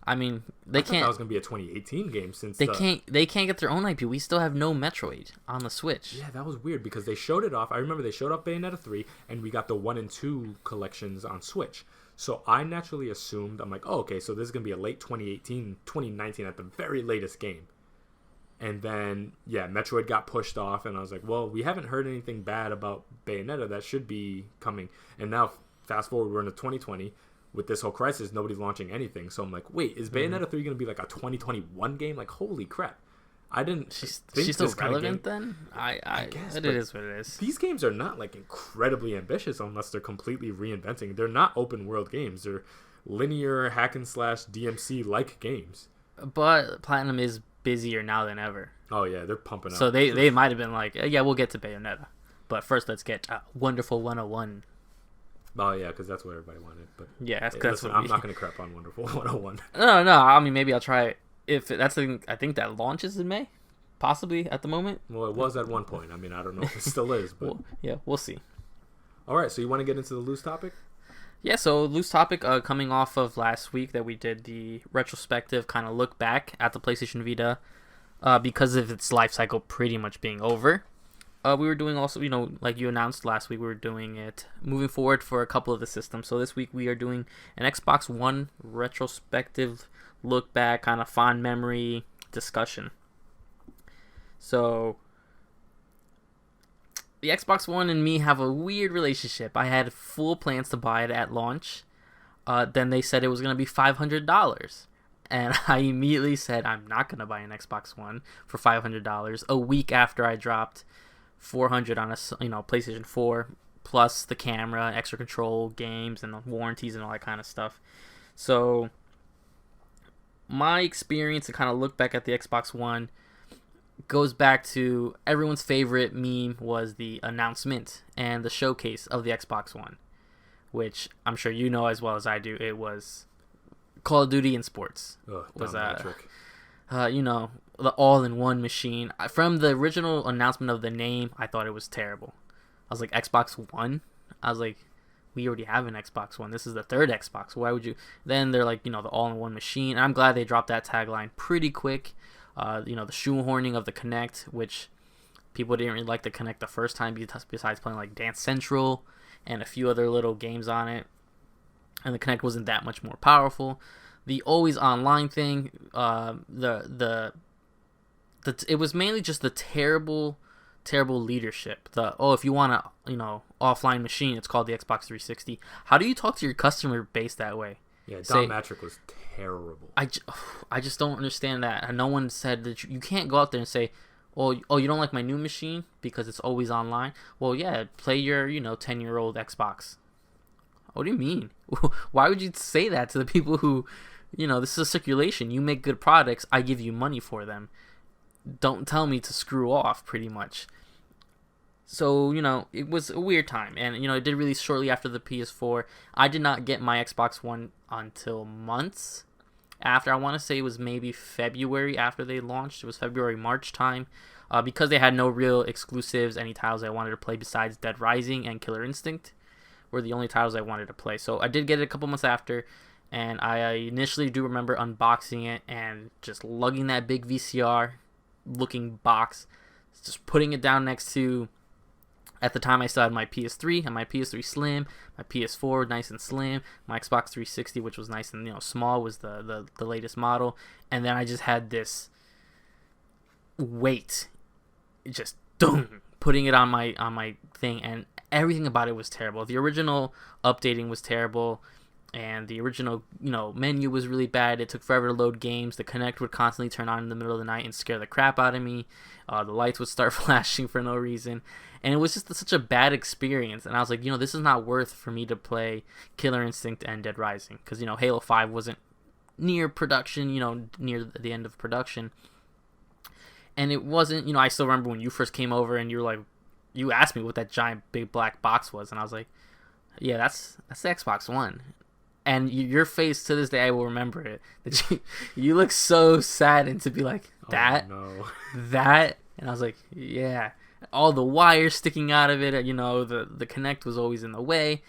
I mean, they can't. That was gonna be a 2018 game since they can't. They can't get their own IP. We still have no Metroid on the Switch. Yeah, that was weird because they showed it off. I remember they showed off Bayonetta 3, and we got the 1 and 2 collections on Switch. So I naturally assumed, I'm like, oh, okay, so this is gonna be a late 2018, 2019 at the very latest game. And then, yeah, Metroid got pushed off, and I was like, well, we haven't heard anything bad about Bayonetta. That should be coming. And now, fast forward, we're into 2020. With this whole crisis, nobody's launching anything. So I'm like, wait, is Bayonetta 3 going to be like a 2021 game? Like, holy crap. I didn't think she's still this kind of relevant game... then? I guess it is what it is. These games are not, incredibly ambitious unless they're completely reinventing. They're not open-world games. They're linear hack-and-slash DMC-like games. But Platinum is busier now than ever. Oh, yeah, they're pumping up. So they might have been like, yeah, we'll get to Bayonetta. But first, let's get Wonderful 101. Oh, yeah, because that's what everybody wanted. But yeah, listen, I'm not going to crap on Wonderful 101. No. I mean, maybe I'll try it. If that's the thing, I think that launches in May, possibly at the moment. Well, it was at one point. I mean, I don't know if it still is. But we'll see. All right, so you want to get into the loose topic? Yeah, so loose topic coming off of last week that we did the retrospective kind of look back at the PlayStation Vita because of its life cycle pretty much being over. We were doing also, like you announced last week, we were doing it moving forward for a couple of the systems. So this week we are doing an Xbox One retrospective look back, kind of fond memory discussion. So the Xbox One and me have a weird relationship. I had full plans to buy it at launch. Then they said it was going to be $500. And I immediately said, I'm not going to buy an Xbox One for $500 a week after I dropped $400 on a PlayStation 4 plus the camera, extra control, games, and warranties and all that kind of stuff. So my experience to kind of look back at the Xbox One goes back to everyone's favorite meme was the announcement and the showcase of the Xbox One, which I'm sure you know as well as I do. It was Call of Duty and sports. Was the all-in-one machine. From the original announcement of the name, I thought it was terrible. I was like, Xbox One? I was like, we already have an Xbox One. This is the third Xbox. Why would you? Then they're like, the all-in-one machine. And I'm glad they dropped that tagline pretty quick. The shoehorning of the Kinect, which people didn't really like the Kinect the first time besides playing like Dance Central and a few other little games on it. And the Kinect wasn't that much more powerful. The always online thing, it was mainly just the terrible leadership. If you want a offline machine, it's called the Xbox 360. How do you talk to your customer base that way? Yeah, Don Matrick was terrible. I just don't understand that. No one said that you can't go out there and say, you don't like my new machine because it's always online. Well, yeah, play your 10-year-old Xbox. What do you mean? Why would you say that to the people who, this is a circulation. You make good products, I give you money for them. Don't tell me to screw off, pretty much. So, it was a weird time. And, it did release shortly after the PS4. I did not get my Xbox One until months after. I want to say it was maybe February after they launched. It was February, March time. Because they had no real exclusives, any titles I wanted to play besides Dead Rising and Killer Instinct were the only titles I wanted to play. So I did get it a couple months after. And I initially do remember unboxing it and just lugging that big VCR looking box, just putting it down next to, at the time I still had my PS3 and my PS3 Slim, my PS4 nice and slim, my Xbox 360, which was nice and small, was the latest model, and then I just had this weight, just putting it on my thing, and everything about it was terrible. The original updating was terrible. And the original, menu was really bad. It took forever to load games. The Kinect would constantly turn on in the middle of the night and scare the crap out of me. The lights would start flashing for no reason. And it was just such a bad experience. And I was like, this is not worth for me to play Killer Instinct and Dead Rising. Because, Halo 5 wasn't near production, near the end of production. And it wasn't, I still remember when you first came over and you were like, you asked me what that giant big black box was. And I was like, yeah, that's the Xbox One. And your face to this day, I will remember it. That you look so sad, and to be like, that, that, and I was like, yeah, all the wires sticking out of it. The Kinect was always in the way.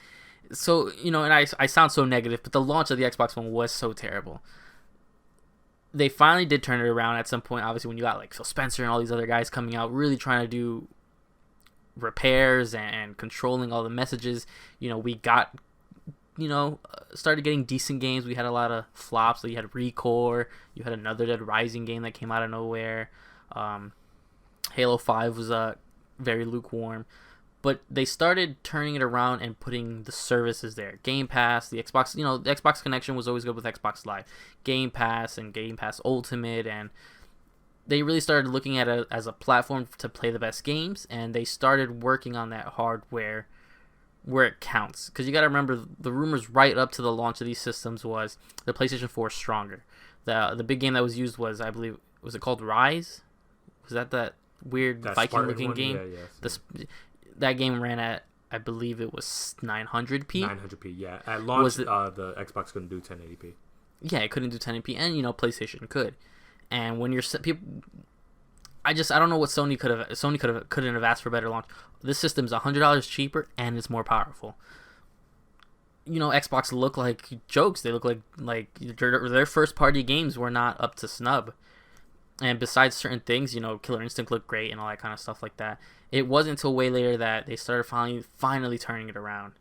So and I sound so negative, but the launch of the Xbox One was so terrible. They finally did turn it around at some point. Obviously, when you got like Phil Spencer and all these other guys coming out, really trying to do repairs and controlling all the messages. We got. Started getting decent games. We had a lot of flops. So you had Recore. You had another Dead Rising game that came out of nowhere. Halo 5 was very lukewarm. But they started turning it around and putting the services there. Game Pass, the Xbox, the Xbox connection was always good with Xbox Live. Game Pass and Game Pass Ultimate, and they really started looking at it as a platform to play the best games, and they started working on that hardware where it counts. Because you got to remember, the rumors right up to the launch of these systems was the PlayStation 4 is stronger. The big game that was used was, I believe, was it called Rise? Was that weird Viking-looking game? Yeah. That game ran at, I believe it was 900p. 900p, yeah. At launch, the Xbox couldn't do 1080p. Yeah, it couldn't do 1080p, and PlayStation could. And when you're people, I don't know what Sony could have. Couldn't have asked for a better launch. This system's $100 cheaper and it's more powerful. Xbox look like jokes. They look like their first party games were not up to snub. And besides certain things, Killer Instinct looked great and all that kind of stuff like that. It wasn't until way later that they started finally turning it around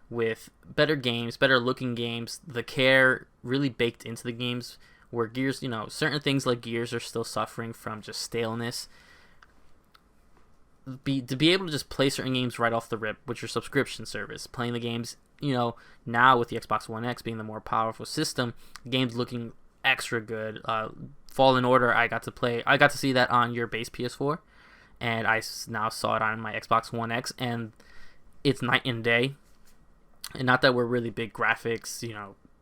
with better games, better looking games. The care really baked into the games. Where Gears, certain things like Gears are still suffering from just staleness. To be able to just play certain games right off the rip with your subscription service, playing the games, now with the Xbox One X being the more powerful system, games looking extra good. Fallen Order, I got to see that on your base PS4, and I now saw it on my Xbox One X, and it's night and day. And not that we're really big graphics,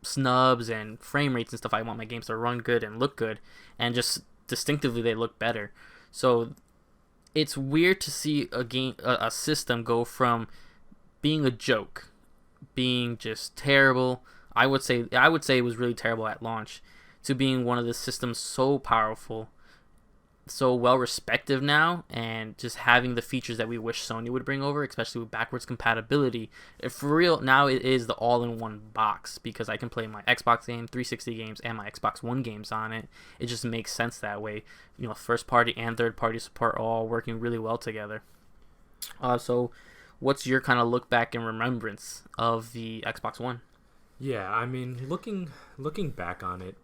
snubs and frame rates and stuff. I want my games to run good and look good, and just distinctively they look better. So it's weird to see a system go from being a joke, being just terrible. I would say it was really terrible at launch, to being one of the systems so powerful, so well respected now, and just having the features that we wish Sony would bring over, especially with backwards compatibility. For real, now it is the all-in-one box, because I can play my Xbox game, 360 games, and my Xbox One games on it. It just makes sense that way. First party and third party support all working really well together. So what's your kind of look back and remembrance of the Xbox One? Yeah, I mean, looking back on it,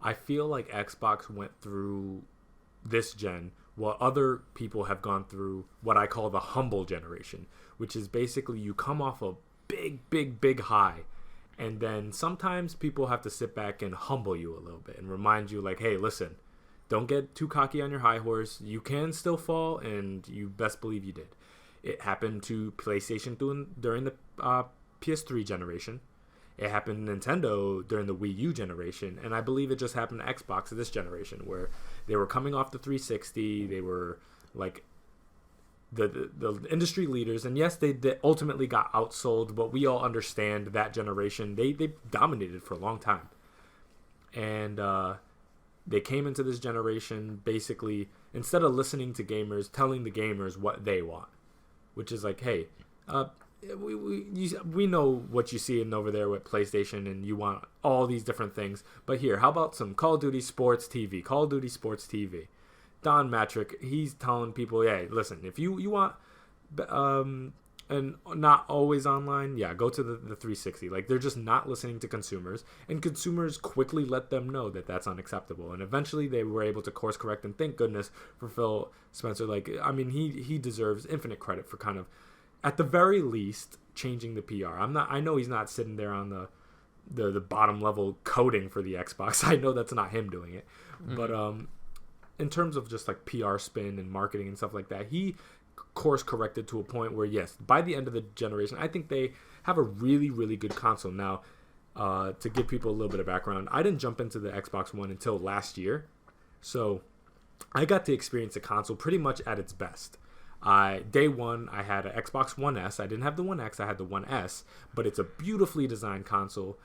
I feel like Xbox went through this gen what other people have gone through, what I call the humble generation, which is basically you come off a big high, and then sometimes people have to sit back and humble you a little bit and remind you, like, hey, listen, don't get too cocky on your high horse. You can still fall, and you best believe you did. It happened to PlayStation during the PS3 generation. It happened to Nintendo during the Wii U generation, and I believe it just happened to Xbox this generation, where they were coming off the 360. They were like the industry leaders, and yes, they ultimately got outsold, but we all understand that generation. They dominated for a long time, and they came into this generation basically, instead of listening to gamers, telling the gamers what they want, which is like, hey, we know what you see in over there with PlayStation, and you want all these different things, but here, how about some Call of Duty Sports TV? Call of Duty Sports TV. Don Matrick, he's telling people, hey, listen, if you want and not always online, yeah, go to the 360. Like, they're just not listening to consumers, and consumers quickly let them know that that's unacceptable, and eventually they were able to course correct, and thank goodness for Phil Spencer. Like, I mean, he deserves infinite credit for kind of, at the very least, changing the PR. I know he's not sitting there on the bottom level coding for the Xbox. I know that's not him doing it, but in terms of just like PR spin and marketing and stuff like that, he course corrected to a point where, yes, by the end of the generation, I think they have a really, really good console. Now, to give people a little bit of background, I didn't jump into the Xbox One until last year, so I got to experience the console pretty much at its best. Day one, I had an Xbox One S. I didn't have the One X, I had the One S, but it's a beautifully designed console.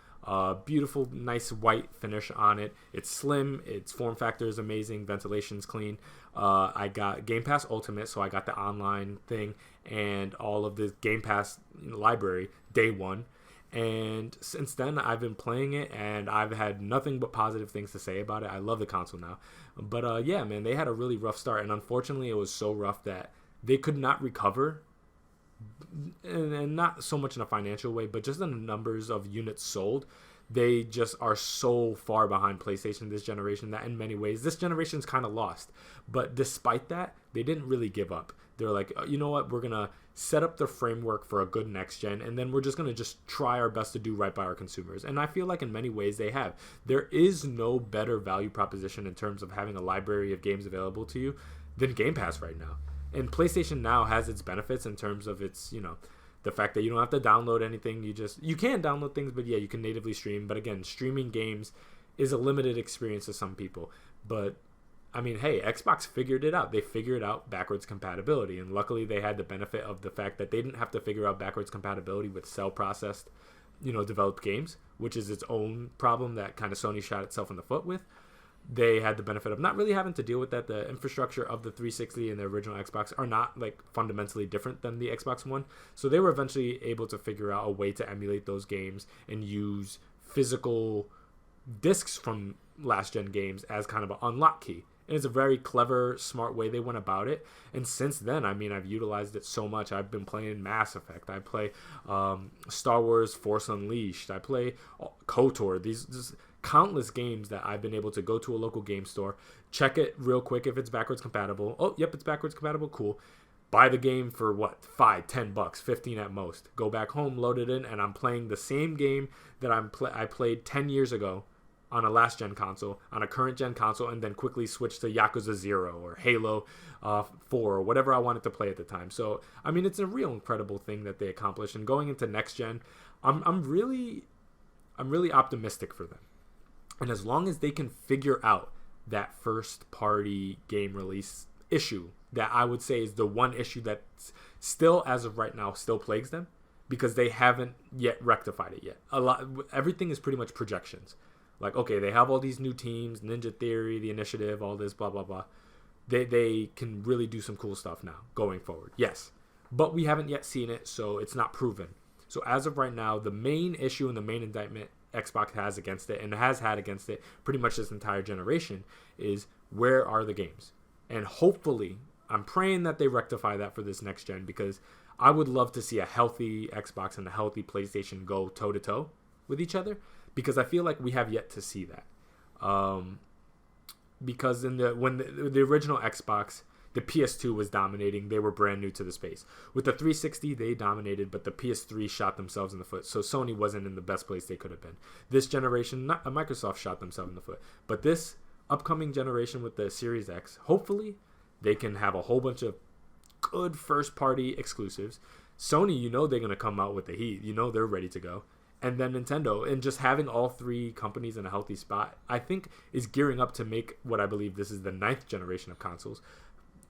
Beautiful, nice white finish on it. It's slim. Its form factor is amazing. Ventilation's clean. I got Game Pass Ultimate, so I got the online thing and all of the Game Pass library day one. And since then, I've been playing it, and I've had nothing but positive things to say about it. I love the console now. But yeah, man, they had a really rough start, and unfortunately, it was so rough that they could not recover. And not so much in a financial way, but just in the numbers of units sold, they just are so far behind PlayStation this generation that in many ways this generation's kind of lost. But despite that, they didn't really give up. They're like, you know what, we're gonna set up the framework for a good next gen, and then we're just gonna just try our best to do right by our consumers. And I feel like in many ways they have. There is no better value proposition in terms of having a library of games available to you than Game Pass right now. And PlayStation Now has its benefits in terms of its, the fact that you don't have to download anything. You can download things, but yeah, you can natively stream. But again, streaming games is a limited experience to some people. But I mean, hey, Xbox figured it out. They figured out backwards compatibility, and luckily they had the benefit of the fact that they didn't have to figure out backwards compatibility with cell processed, developed games, which is its own problem that kind of Sony shot itself in the foot with. They had the benefit of not really having to deal with that. The infrastructure of the 360 and the original Xbox are not like fundamentally different than the Xbox One. So they were eventually able to figure out a way to emulate those games and use physical discs from last gen games as kind of an unlock key. And it's a very clever, smart way they went about it. And since then, I mean, I've utilized it so much. I've been playing Mass Effect. I play Star Wars Force Unleashed. I play KOTOR. These countless games that I've been able to go to a local game store, check it real quick if it's backwards compatible. Oh, yep, it's backwards compatible. Cool. Buy the game for what? $5, $10, 15 at most. Go back home, load it in, and I'm playing the same game that I played 10 years ago on a last gen console, on a current gen console, and then quickly switch to Yakuza 0 or Halo 4 or whatever I wanted to play at the time. So, I mean, it's a real incredible thing that they accomplished. And going into next gen, I'm really optimistic for them. And as long as they can figure out that first party game release issue, that I would say is the one issue that still, as of right now, still plagues them, because they haven't yet rectified it yet. Everything is pretty much projections. Like, okay, they have all these new teams, Ninja Theory, the Initiative, all this, blah, blah, blah. They can really do some cool stuff now going forward. Yes. But we haven't yet seen it, so it's not proven. So as of right now, the main issue and the main indictment Xbox has against it, and has had against it pretty much this entire generation, is where are the games? And hopefully, I'm praying that they rectify that for this next gen, because I would love to see a healthy Xbox and a healthy PlayStation go toe-to-toe with each other, because I feel like we have yet to see that. Because when the original Xbox, the PS2 was dominating. They were brand new to the space. With the 360, they dominated, but the PS3 shot themselves in the foot. So Sony wasn't in the best place they could have been. This generation, Microsoft shot themselves in the foot. But this upcoming generation with the Series X, hopefully they can have a whole bunch of good first-party exclusives. Sony, they're going to come out with the heat. They're ready to go. And then Nintendo, and just having all three companies in a healthy spot, I think is gearing up to make what I believe this is the 9th generation of consoles,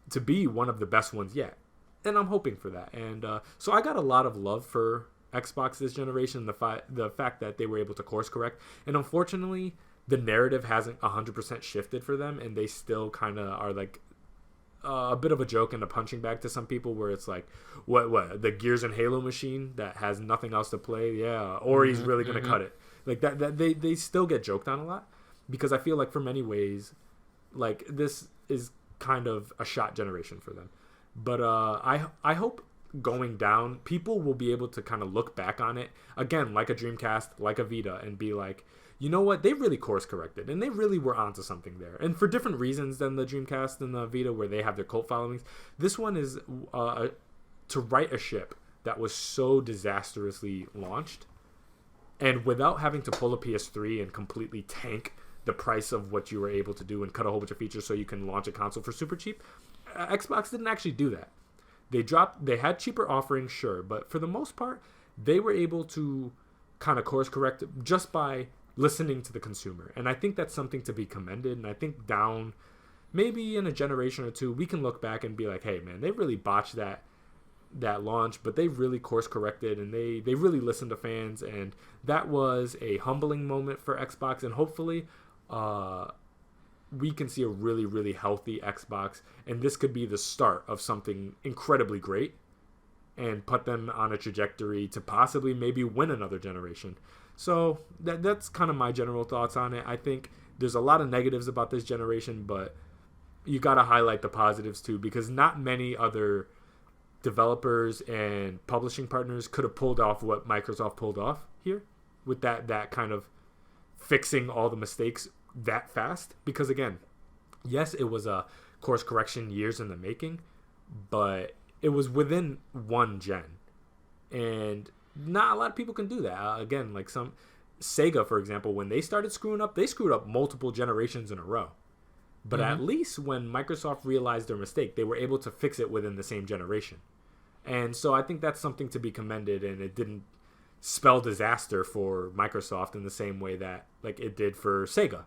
to be one of the best ones yet. and I'm hoping for that. And so I got a lot of love for Xbox this generation, the fact that they were able to course correct. And unfortunately, the narrative hasn't 100% shifted for them, and they still kind of are like a bit of a joke and a punching bag to some people, where it's like, what the Gears and Halo machine that has nothing else to play, yeah, or he's really gonna cut it, like that they still get joked on a lot, because I feel like for many ways, like this is kind of a shot generation for them. But I hope going down, people will be able to kind of look back on it again, like a Dreamcast, like a Vita, and be like, you know what, they really course corrected, and they really were onto something there. And for different reasons than the Dreamcast and the Vita, where they have their cult followings, this one is to right a ship that was so disastrously launched, and without having to pull a PS3 and completely tank the price of what you were able to do and cut a whole bunch of features so you can launch a console for super cheap. Xbox didn't actually do that. They had cheaper offerings, sure, but for the most part, they were able to kind of course correct just by listening to the consumer. And I think that's something to be commended. And I think down maybe in a generation or two, we can look back and be like, hey man, they really botched that launch, but they really course corrected, and they really listened to fans, and that was a humbling moment for Xbox. And hopefully we can see a really, really healthy Xbox, and this could be the start of something incredibly great and put them on a trajectory to possibly maybe win another generation. So that's kind of my general thoughts on it. I think there's a lot of negatives about this generation, but you got to highlight the positives too, because not many other developers and publishing partners could have pulled off what Microsoft pulled off here, with that kind of fixing all the mistakes that fast. Because again, yes, it was a course correction years in the making, but it was within one gen, and not a lot of people can do that. Again, like some Sega, for example, when they started screwing up, they screwed up multiple generations in a row. But at least when Microsoft realized their mistake, they were able to fix it within the same generation. And so I think that's something to be commended, and it didn't spell disaster for Microsoft in the same way that like it did for Sega.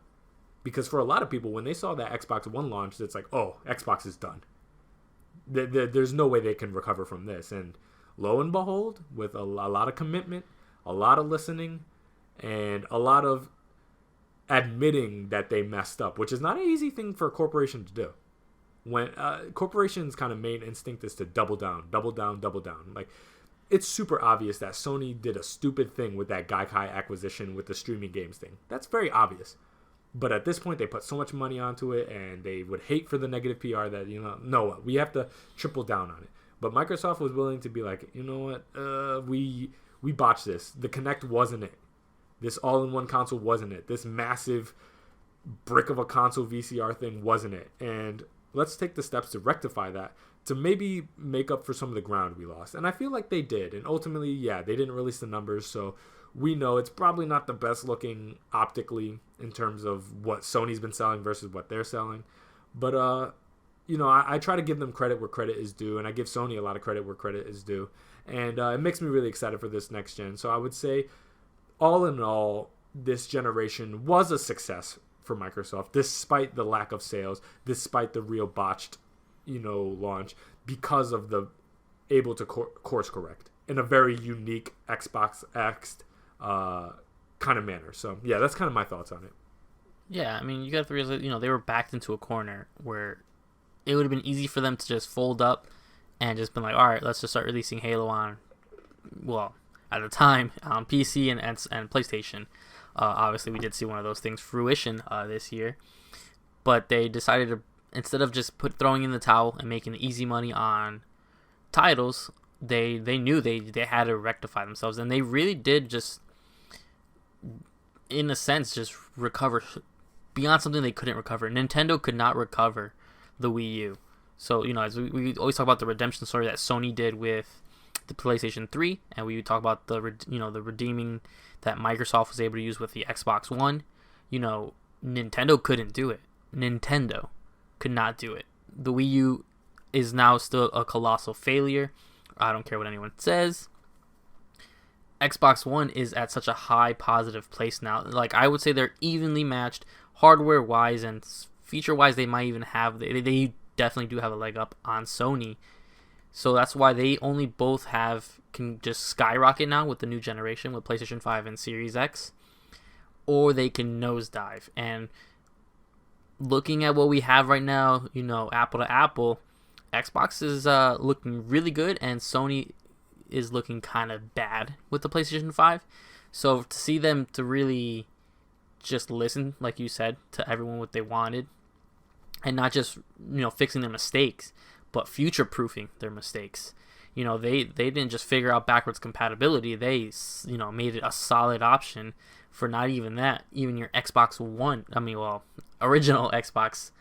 Because for a lot of people, when they saw that Xbox One launched, it's like, oh, Xbox is done. There's no way they can recover from this. And lo and behold, with a lot of commitment, a lot of listening, and a lot of admitting that they messed up, which is not an easy thing for a corporation to do. When corporations' kind of main instinct is to double down. Like, it's super obvious that Sony did a stupid thing with that Gaikai acquisition with the streaming games thing. That's very obvious. But at this point, they put so much money onto it, and they would hate for the negative PR that, no, we have to triple down on it. But Microsoft was willing to be like, you know what, we botched this. The Kinect wasn't it. This all-in-one console wasn't it. This massive brick of a console VCR thing wasn't it. And let's take the steps to rectify that, to maybe make up for some of the ground we lost. And I feel like they did. And ultimately, yeah, they didn't release the numbers, so we know it's probably not the best looking optically in terms of what Sony's been selling versus what they're selling. But, I try to give them credit where credit is due, and I give Sony a lot of credit where credit is due. And it makes me really excited for this next gen. So I would say, all in all, this generation was a success for Microsoft, despite the lack of sales, despite the real botched, launch, because of the able to course correct in a very unique Xbox X kind of manner. So yeah, that's kind of my thoughts on it. Yeah, I mean, you got to realize, they were backed into a corner where it would have been easy for them to just fold up and just been like, all right, let's just start releasing Halo on, well, at the time, on PC and PlayStation. Obviously, we did see one of those things fruition this year. But they decided to, instead of just throwing in the towel and making easy money on titles, they knew they had to rectify themselves. And they really did just, in a sense, just recover beyond something they couldn't recover. Nintendo could not recover the Wii U. So, as we always talk about the redemption story that Sony did with the PlayStation 3, and we talk about the redeeming that Microsoft was able to use with the Xbox One. Nintendo couldn't do it. Nintendo could not do it. The Wii U is now still a colossal failure. I don't care what anyone says. Xbox One is at such a high positive place now. Like, I would say they're evenly matched hardware wise and feature wise. They might even have they definitely do have a leg up on Sony. So that's why they only both can just skyrocket now with the new generation with PlayStation 5 and Series X, or they can nosedive. And looking at what we have right now, apple to apple, Xbox is looking really good, and Sony is looking kind of bad with the PlayStation 5. So to see them to really just listen, like you said, to everyone what they wanted, and not just fixing their mistakes, but future-proofing their mistakes. They didn't just figure out backwards compatibility. They made it a solid option for not even that, even your Xbox One. Original Xbox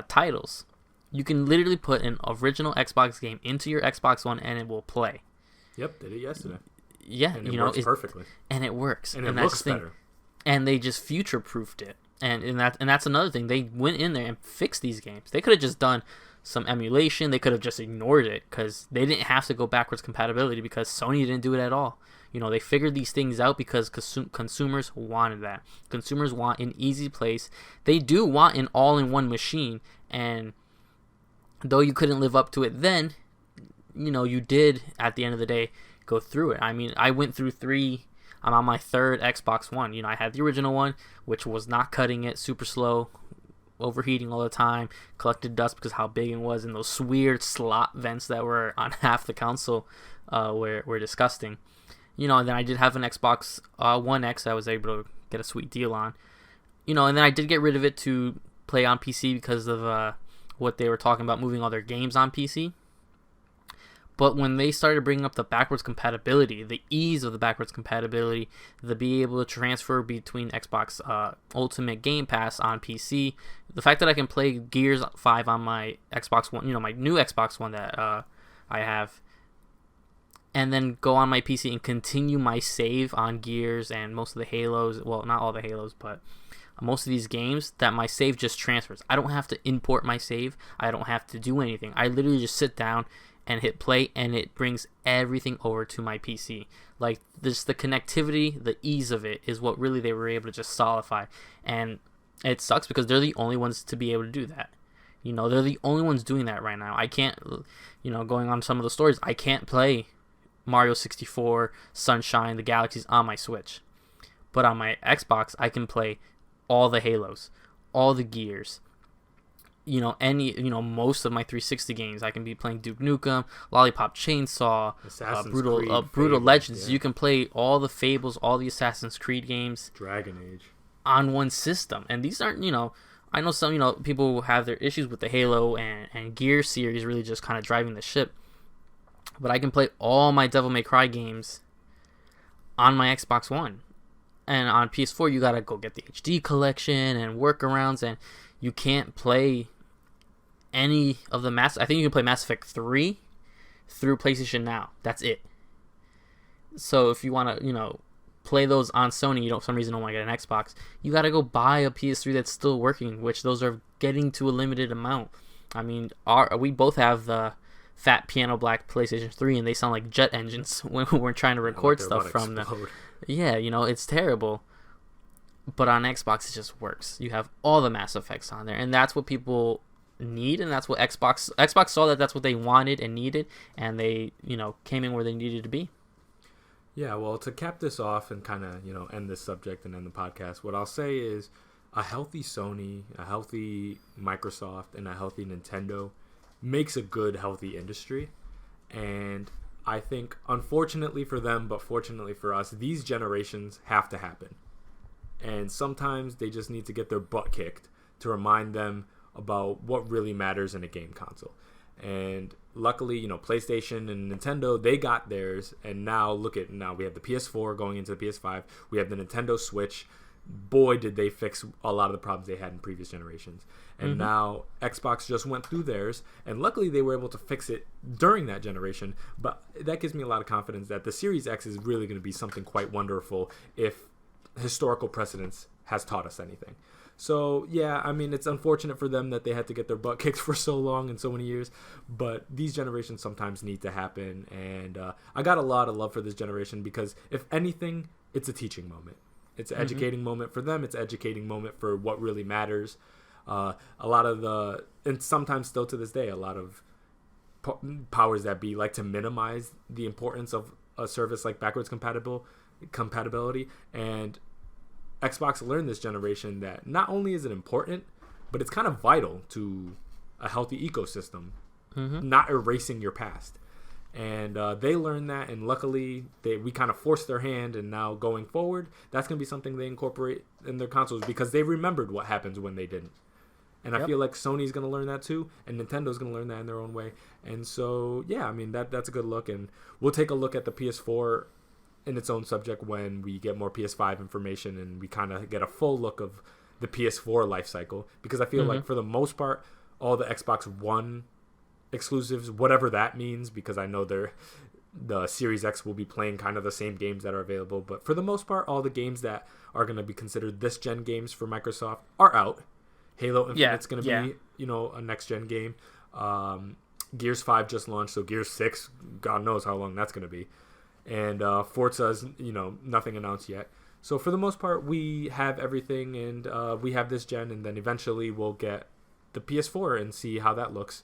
titles. You can literally put an original Xbox game into your Xbox One and it will play. Yep, did it yesterday. Yeah, and it works perfectly. And it works. And it looks better. And they just future-proofed it. And that's another thing. They went in there and fixed these games. They could have just done some emulation. They could have just ignored it because they didn't have to go backwards compatibility because Sony didn't do it at all. They figured these things out because consumers wanted that. Consumers want an easy place. They do want an all-in-one machine. And though you couldn't live up to it then, you did, at the end of the day, go through it. I went through 3... I'm on my 3rd Xbox One. I had the original one, which was not cutting it, super slow, overheating all the time, collected dust because how big it was, and those weird slot vents that were on half the console were disgusting. And then I did have an Xbox One X I was able to get a sweet deal on. And then I did get rid of it to play on PC because of what they were talking about, moving all their games on PC. But when they started bringing up the backwards compatibility, the ease of the backwards compatibility, the be able to transfer between Xbox Ultimate Game Pass on PC, the fact that I can play Gears 5 on my Xbox One, my new Xbox One that I have, and then go on my PC and continue my save on Gears and most of the Halos, well, not all the Halos, but most of these games, that my save just transfers. I don't have to import my save. I don't have to do anything. I literally just sit down and hit play, and it brings everything over to my PC. Like, this, the connectivity, the ease of it is what really they were able to just solidify. And it sucks because they're the only ones to be able to do that. They're the only ones doing that right now. I can't, going on some of the stories, I can't play Mario 64, Sunshine, the Galaxies on my Switch. But on my Xbox, I can play all the Halos, all the Gears, most of my 360 games. I can be playing Duke Nukem, Lollipop Chainsaw, Brutal Legends. Yeah. You can play all the Fables, all the Assassin's Creed games, Dragon Age, on one system. And these aren't, I know some, people have their issues with the Halo and Gear series really just kind of driving the ship. But I can play all my Devil May Cry games on my Xbox One. And on PS4, you gotta go get the HD collection and workarounds, and you can't play any of the I think you can play Mass Effect 3 through PlayStation Now. That's it. So if you want to, play those on Sony, for some reason don't want to get an Xbox, you got to go buy a PS3 that's still working, which those are getting to a limited amount. We both have the fat piano black PlayStation 3, and they sound like jet engines when we're trying to record stuff from them. Yeah, it's terrible. But on Xbox, it just works. You have all the Mass Effects on there, and that's what people need, and that's what Xbox saw that's what they wanted and needed, and they came in where they needed to be. Yeah, well, to cap this off and kind of end this subject and end the podcast, what I'll say is a healthy Sony, a healthy Microsoft, and a healthy Nintendo makes a good, healthy industry. And I think, unfortunately for them, but fortunately for us, these generations have to happen. And sometimes they just need to get their butt kicked to remind them about what really matters in a game console. And luckily, PlayStation and Nintendo, they got theirs. And now we have the PS4 going into the PS5. We have the Nintendo Switch. Boy, did they fix a lot of the problems they had in previous generations. And now Xbox just went through theirs, and luckily they were able to fix it during that generation. But that gives me a lot of confidence that the Series X is really going to be something quite wonderful if historical precedence has taught us anything. So, yeah, it's unfortunate for them that they had to get their butt kicked for so long and so many years, but these generations sometimes need to happen, and I got a lot of love for this generation because, if anything, it's a teaching moment. It's an educating moment for them. It's an educating moment for what really matters. And sometimes still to this day, a lot of powers that be like to minimize the importance of a service like backwards compatibility, and Xbox learned this generation that not only is it important, but it's kind of vital to a healthy ecosystem, not erasing your past. And they learned that, and luckily we kind of forced their hand, and now going forward, that's going to be something they incorporate in their consoles because they remembered what happens when they didn't. And I feel like Sony's going to learn that too, and Nintendo's going to learn that in their own way. And so, yeah, I mean, that's a good look, and we'll take a look at the PS4 in its own subject when we get more PS5 information and we kind of get a full look of the PS4 life cycle, because I feel like for the most part, all the Xbox One exclusives, whatever that means, because I know the Series X will be playing kind of the same games that are available, but for the most part, all the games that are going to be considered this gen games for Microsoft are out. Halo Infinite's going to be, you know, a next gen game. Gears 5 just launched, so Gears 6, God knows how long that's going to be. And Forza's, you know, nothing announced yet. So for the most part, we have everything, and we have this gen, and then eventually we'll get the PS4 and see how that looks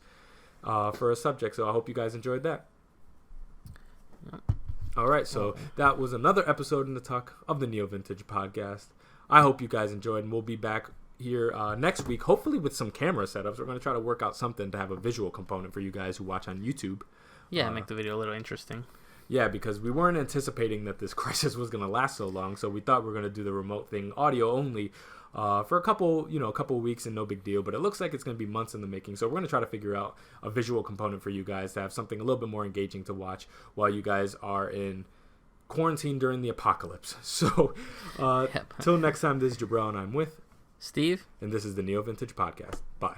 for a subject. So I hope you guys enjoyed that. All right, so that was another episode in the Tuck of the NeoVintage podcast. I hope you guys enjoyed, and we'll be back here next week, hopefully with some camera setups. We're going to try to work out something to have a visual component for you guys who watch on YouTube. Yeah, make the video a little interesting. Yeah, because we weren't anticipating that this crisis was going to last so long, so we thought we were going to do the remote thing audio only for a couple weeks, and no big deal. But it looks like it's going to be months in the making, so we're going to try to figure out a visual component for you guys to have something a little bit more engaging to watch while you guys are in quarantine during the apocalypse. So till next time, this is Jabril, and I'm with Steve, and this is the NeoVintage podcast. Bye.